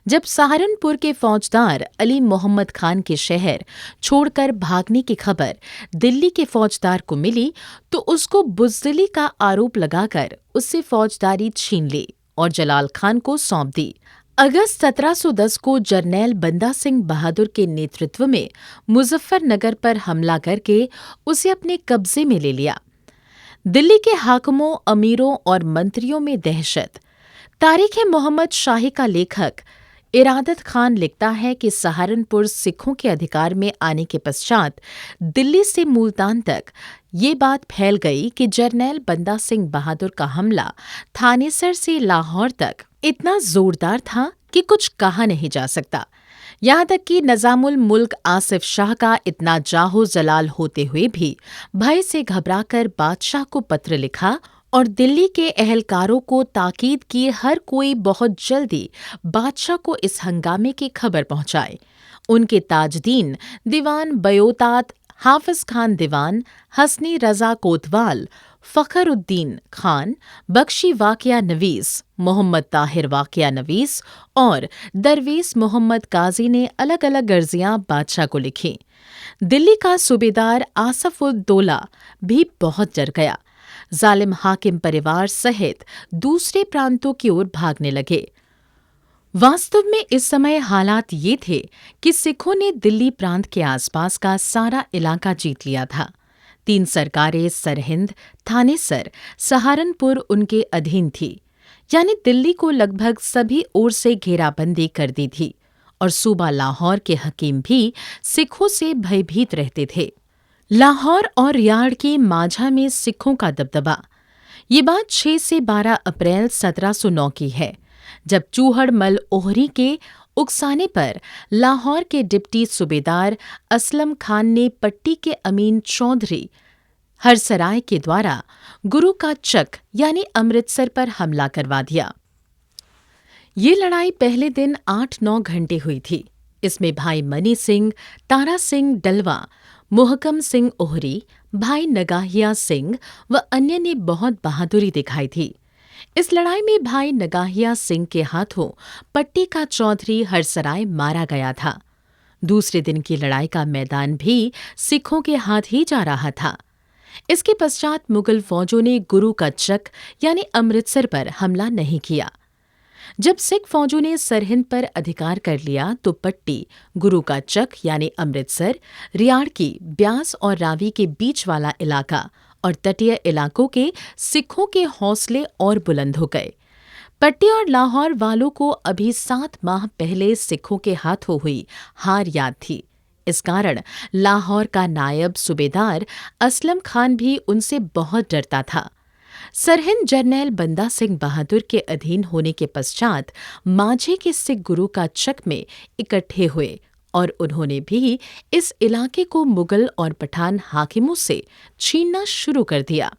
जब सहारनपुर के फौजदार अली मोहम्मद खान के शहर छोड़कर भागने की खबर दिल्ली के फौजदार को मिली तो उसको बुज़दिली का आरोप लगाकर उससे फौजदारी छीन ली और जलाल खान को सौंप दी। अगस्त 1710 को जरनैल बंदा सिंह बहादुर के नेतृत्व में मुजफ्फरनगर पर हमला करके उसे अपने कब्जे में ले लिया। दिल्ली के हाकिमों, अमीरों और मंत्रियों में दहशत। तारीख़-ए-मोहम्मद शाही का लेखक इरादत खान लिखता है कि सहारनपुर सिखों के अधिकार में आने के पश्चात दिल्ली से मुल्तान तक ये बात फैल गई कि जरनैल बंदा सिंह बहादुर का हमला थानेसर से लाहौर तक इतना जोरदार था कि कुछ कहा नहीं जा सकता। यहाँ तक कि निज़ामुल मुल्क आसिफ शाह का इतना जाहो जलाल होते हुए भी भय से घबराकर बादशाह को पत्र लिखा और दिल्ली के अहलकारों को ताकीद की हर कोई बहुत जल्दी बादशाह को इस हंगामे की खबर पहुंचाए। उनके ताजदीन दीवान बयोतात, हाफिज खान दीवान, हसनी रजा कोतवाल, फ़खरुद्दीन खान, बख्शी वाक़िया नवीस, मोहम्मद ताहिर वाक़िया नवीस और दरवेश मोहम्मद काजी ने अलग अलग अर्जियां बादशाह को लिखी। दिल्ली का सूबेदार आसफ़-उद-दौला भी बहुत डर गया। जालिम हाकिम परिवार सहित दूसरे प्रांतों की ओर भागने लगे। वास्तव में इस समय हालात ये थे कि सिखों ने दिल्ली प्रांत के आसपास का सारा इलाका जीत लिया था। 3 सरकारें सरहिंद, थानेसर, सहारनपुर उनके अधीन थी, यानी दिल्ली को लगभग सभी ओर से घेराबंदी कर दी थी और सूबा लाहौर के हकीम भी सिखों से भयभीत रहते थे। लाहौर और रियाड़ के माझा में सिखों का दबदबा। ये बात 6 से 12 अप्रैल 1709 की है, जब चूहड़मल ओहरी के उकसाने पर लाहौर के डिप्टी सूबेदार असलम खान ने पट्टी के अमीन चौधरी हरसराय के द्वारा गुरु का चक यानी अमृतसर पर हमला करवा दिया। ये लड़ाई पहले दिन 8-9 घंटे हुई थी। इसमें भाई मनी सिंह, तारा सिंह डलवा, मोहकम सिंह ओहरी, भाई नगाहिया सिंह व अन्य ने बहुत बहादुरी दिखाई थी। इस लड़ाई में भाई नगाहिया सिंह के हाथों पट्टी का चौधरी हरसराय मारा गया था। दूसरे दिन की लड़ाई का मैदान भी सिखों के हाथ ही जा रहा था। इसके पश्चात मुगल फौजों ने गुरु का चक यानी अमृतसर पर हमला नहीं किया। जब सिख फौजों ने सरहिंद पर अधिकार कर लिया तो पट्टी, गुरु का चक यानी अमृतसर, रियाड़ की ब्यास और रावी के बीच वाला इलाका और तटीय इलाकों के सिखों के हौसले और बुलंद हो गए। पट्टी और लाहौर वालों को अभी 7 माह पहले सिखों के हाथों हुई हार याद थी। इस कारण लाहौर का नायब सूबेदार असलम खान भी उनसे बहुत डरता था। सरहिंद जरनैल बंदा सिंह बहादुर के अधीन होने के पश्चात माझे के सिख गुरु का चक में इकट्ठे हुए और उन्होंने भी इस इलाके को मुगल और पठान हाकिमों से छीनना शुरू कर दिया।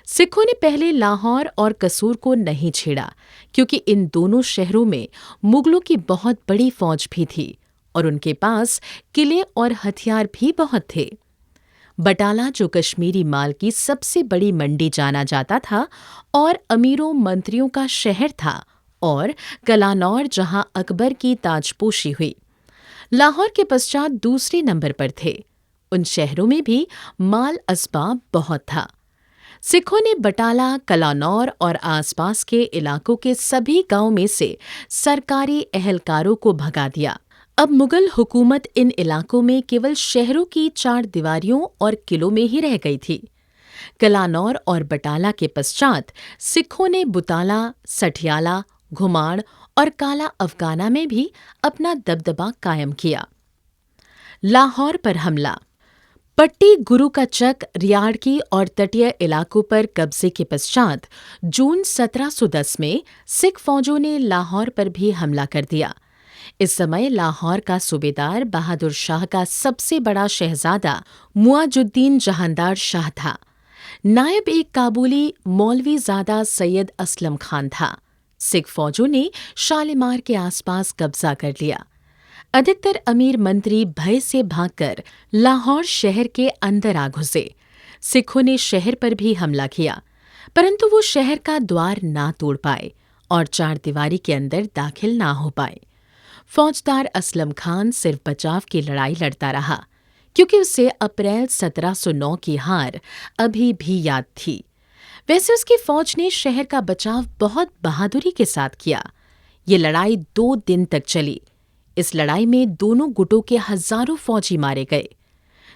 सिखों ने पहले लाहौर और कसूर को नहीं छेड़ा, क्योंकि इन दोनों शहरों में मुगलों की बहुत बड़ी फौज भी थी और उनके पास किले और हथियार भी बहुत थे। बटाला, जो कश्मीरी माल की सबसे बड़ी मंडी जाना जाता था और अमीरों मंत्रियों का शहर था, और कलानौर, जहां अकबर की ताजपोशी हुई, लाहौर के पश्चात दूसरे नंबर पर थे। उन शहरों में भी माल असबाब बहुत था। सिखों ने बटाला, कलानौर और आसपास के इलाकों के सभी गांव में से सरकारी एहलकारों को भगा दिया। अब मुगल हुकूमत इन इलाकों में केवल शहरों की 4 दीवारियों और किलों में ही रह गई थी। कलानौर और बटाला के पश्चात सिखों ने बुताला, सठियाला, घुमाड़ और काला अफगाना में भी अपना दबदबा कायम किया। लाहौर पर हमला। पट्टी, गुरु का चक, रियाड़ की और तटीय इलाकों पर कब्जे के पश्चात जून 1710 में सिख फौजों ने लाहौर पर भी हमला कर दिया। इस समय लाहौर का सूबेदार बहादुर शाह का सबसे बड़ा शहजादा मुआजुद्दीन जहानदार शाह था। नायब एक काबुली मौलवीज़ादा सैयद असलम खान था। सिख फौजों ने शालीमार के आसपास कब्जा कर लिया। अधिकतर अमीर मंत्री भय से भागकर लाहौर शहर के अंदर आ घुसे। सिखों ने शहर पर भी हमला किया, परंतु वो शहर का द्वार ना तोड़ पाए और चारदीवारी के अंदर दाखिल ना हो पाए। फौजदार असलम खान सिर्फ बचाव की लड़ाई लड़ता रहा, क्योंकि उसे अप्रैल 1709 की हार अभी भी याद थी। वैसे उसकी फौज ने शहर का बचाव बहुत बहादुरी के साथ किया। ये लड़ाई 2 दिन तक चली। इस लड़ाई में दोनों गुटों के हजारों फौजी मारे गए।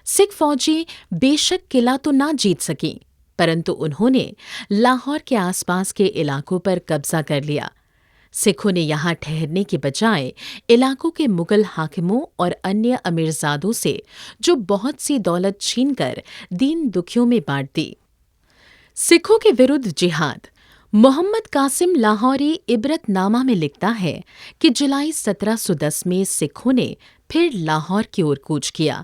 सिख फौजी बेशक किला तो ना जीत सकीं, परंतु उन्होंने लाहौर के आसपास के इलाकों पर कब्जा कर लिया। सिखों ने यहाँ ठहरने के बजाय इलाकों के मुगल हाकिमों और अन्य अमीरजादों से जो बहुत सी दौलत छीनकर दीन दुखियों में बांट दी। सिखों के विरुद्ध जिहाद। मोहम्मद कासिम लाहौरी इबरतनामा में लिखता है कि जुलाई 1710 में सिखों ने फिर लाहौर की ओर कूच किया।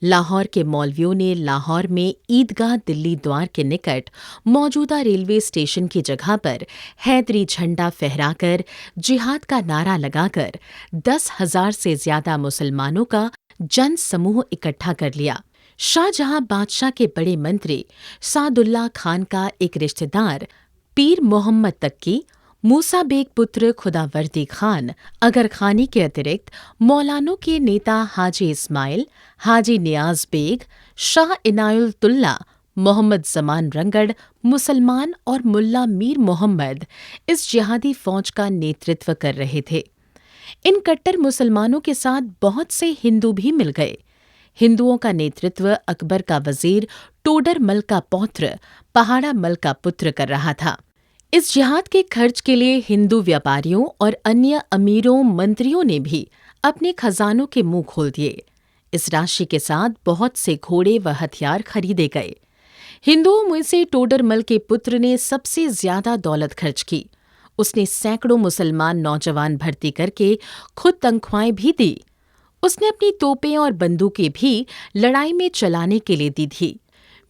लाहौर के मौलवियों ने लाहौर में ईदगाह दिल्ली द्वार के निकट मौजूदा रेलवे स्टेशन की जगह पर हैदरी झंडा फहराकर जिहाद का नारा लगाकर 10,000 से ज्यादा मुसलमानों का जन समूह इकट्ठा कर लिया। शाहजहां बादशाह के बड़े मंत्री सादुल्ला खान का एक रिश्तेदार पीर मोहम्मद तक्की, मूसा बेग पुत्र खुदावर्दी खान, अगर खानी के अतिरिक्त मौलानों के नेता हाजी इस्माइल, हाजी नियाज बेग, शाह इनायुल्तुल्ला, मोहम्मद जमान रंगड़, मुसलमान और मुल्ला मीर मोहम्मद इस जिहादी फौज का नेतृत्व कर रहे थे। इन कट्टर मुसलमानों के साथ बहुत से हिंदू भी मिल गए। हिंदुओं का नेतृत्व अकबर का वजीर टोडर मल का पौत्र पहाड़ा मल का पुत्र कर रहा था। इस जिहाद के खर्च के लिए हिंदू व्यापारियों और अन्य अमीरों मंत्रियों ने भी अपने खजानों के मुंह खोल दिए। इस राशि के साथ बहुत से घोड़े व हथियार खरीदे गए। हिंदुओं में से टोडर मल के पुत्र ने सबसे ज्यादा दौलत खर्च की। उसने सैकड़ों मुसलमान नौजवान भर्ती करके खुद तनख्वाहें भी दी। उसने अपनी तोपें और बंदूकें भी लड़ाई में चलाने के लिए दी थी।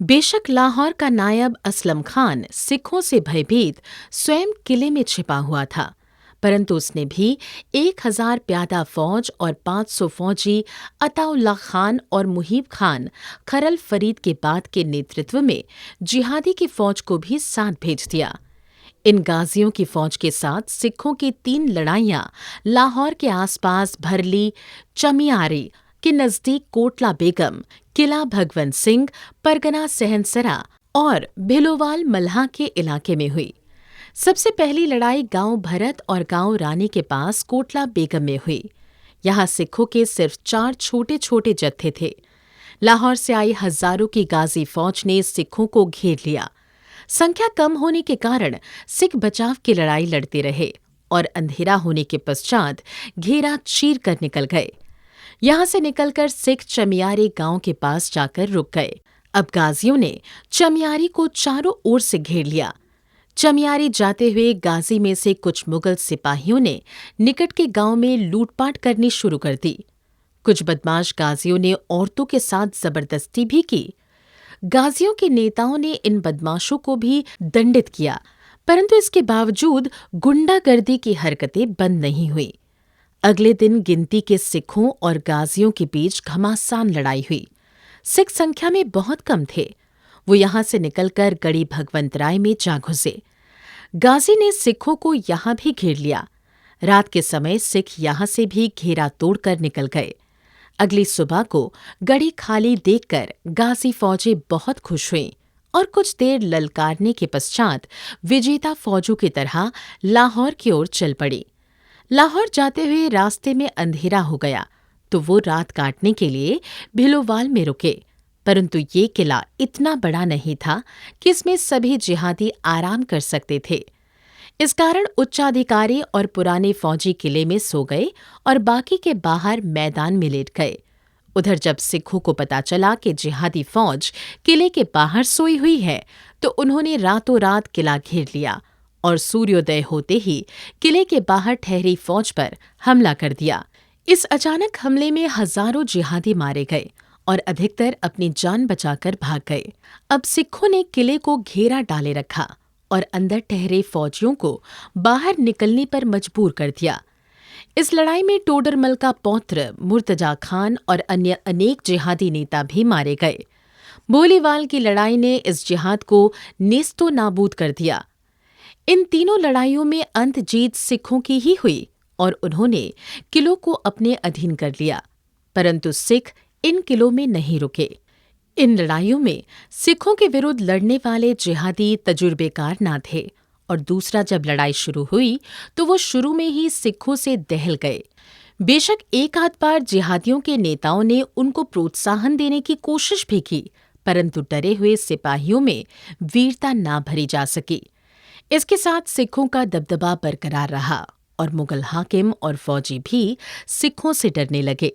बेशक लाहौर का नायब असलम खान सिखों से भयभीत स्वयं किले में छिपा हुआ था, परंतु उसने भी 1,000 प्यादा फौज और 500 फौजी अताउल्ला खान और मुहीब खान खरल फरीद के बाद के नेतृत्व में जिहादी की फौज को भी साथ भेज दिया। इन गाजियों की फौज के साथ सिखों की 3 लड़ाइयां लाहौर के आसपास भरली, चमियारी के नजदीक कोटला बेगम, किला भगवंत सिंह, परगना सहनसरा और भिलोवाल मल्हा के इलाके में हुई। सबसे पहली लड़ाई गांव भरत और गांव रानी के पास कोटला बेगम में हुई। यहाँ सिखों के सिर्फ 4 छोटे छोटे जत्थे थे। लाहौर से आई हजारों की गाजी फौज ने सिखों को घेर लिया। संख्या कम होने के कारण सिख बचाव की लड़ाई लड़ते रहे और अंधेरा होने के पश्चात घेरा चीर कर निकल गए। यहां से निकलकर सिख चमियारी गांव के पास जाकर रुक गए। अब गाजियों ने चमियारी को चारों ओर से घेर लिया। चमियारी जाते हुए गाजी में से कुछ मुगल सिपाहियों ने निकट के गांव में लूटपाट करनी शुरू कर दी। कुछ बदमाश गाजियों ने औरतों के साथ जबरदस्ती भी की। गाजियों के नेताओं ने इन बदमाशों को भी दंडित किया, परंतु इसके बावजूद गुंडागर्दी की हरकतें बंद नहीं हुई। अगले दिन गिनती के सिखों और गाजियों के बीच घमासान लड़ाई हुई। सिख संख्या में बहुत कम थे। वो यहां से निकलकर गढ़ी भगवंत राय में जा घुसे। गाजी ने सिखों को यहां भी घेर लिया। रात के समय सिख यहां से भी घेरा तोड़कर निकल गए। अगली सुबह को गढ़ी खाली देखकर गाजी फौजें बहुत खुश हुईं और कुछ देर ललकारने के पश्चात विजेता फौजों की तरह लाहौर की ओर चल पड़ी। लाहौर जाते हुए रास्ते में अंधेरा हो गया तो वो रात काटने के लिए भिलोवाल में रुके, परंतु ये किला इतना बड़ा नहीं था कि इसमें सभी जिहादी आराम कर सकते थे। इस कारण उच्चाधिकारी और पुराने फौजी किले में सो गए और बाकी के बाहर मैदान में लेट गए। उधर जब सिखों को पता चला कि जिहादी फौज किले के बाहर सोई हुई है तो उन्होंने रातों रात किला घेर लिया और सूर्योदय होते ही किले के बाहर ठहरी फौज पर हमला कर दिया। इस अचानक हमले में हजारों जिहादी मारे गए और अधिकतर अपनी जान बचाकर भाग गए। अब सिखों ने किले को घेरा डाले रखा और अंदर ठहरे फौजियों को बाहर निकलने पर मजबूर कर दिया। इस लड़ाई में टोडरमल का पौत्र मुर्तजा खान और अन्य अनेक जिहादी नेता भी मारे गए। बोलीवाल की लड़ाई ने इस जिहाद को नेस्तो नाबूद कर दिया। इन तीनों लड़ाइयों में अंत जीत सिखों की ही हुई और उन्होंने किलों को अपने अधीन कर लिया। परंतु सिख इन किलों में नहीं रुके। इन लड़ाइयों में सिखों के विरुद्ध लड़ने वाले जिहादी तजुर्बेकार ना थे और दूसरा जब लड़ाई शुरू हुई तो वो शुरू में ही सिखों से दहल गए। बेशक एक आध बार जिहादियों के नेताओं ने उनको प्रोत्साहन देने की कोशिश भी की, परंतु डरे हुए सिपाहियों में वीरता ना भरी जा सकी। इसके साथ सिखों का दबदबा बरकरार रहा और मुगल हाकिम और फौजी भी सिखों से डरने लगे।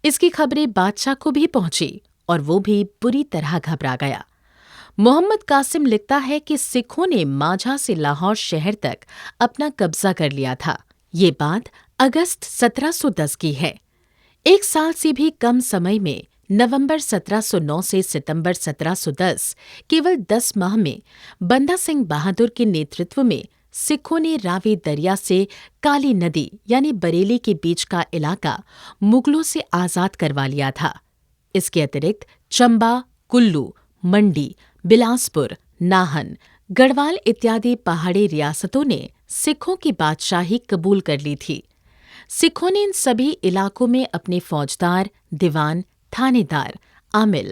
इसकी खबरें बादशाह को भी पहुंची और वो भी बुरी तरह घबरा गया। मोहम्मद कासिम लिखता है कि सिखों ने माझा से लाहौर शहर तक अपना कब्जा कर लिया था। ये बात अगस्त 1710 की है। एक साल से भी कम समय में नवंबर 1709 से सितंबर 1710 केवल 10 माह में बंदा सिंह बहादुर के नेतृत्व में सिखों ने रावी दरिया से काली नदी यानी बरेली के बीच का इलाका मुगलों से आजाद करवा लिया था। इसके अतिरिक्त चंबा, कुल्लू, मंडी, बिलासपुर, नाहन, गढ़वाल इत्यादि पहाड़ी रियासतों ने सिखों की बादशाही कबूल कर ली थी। सिखों ने इन सभी इलाकों में अपने फौजदार, दीवान, थानेदार, आमिल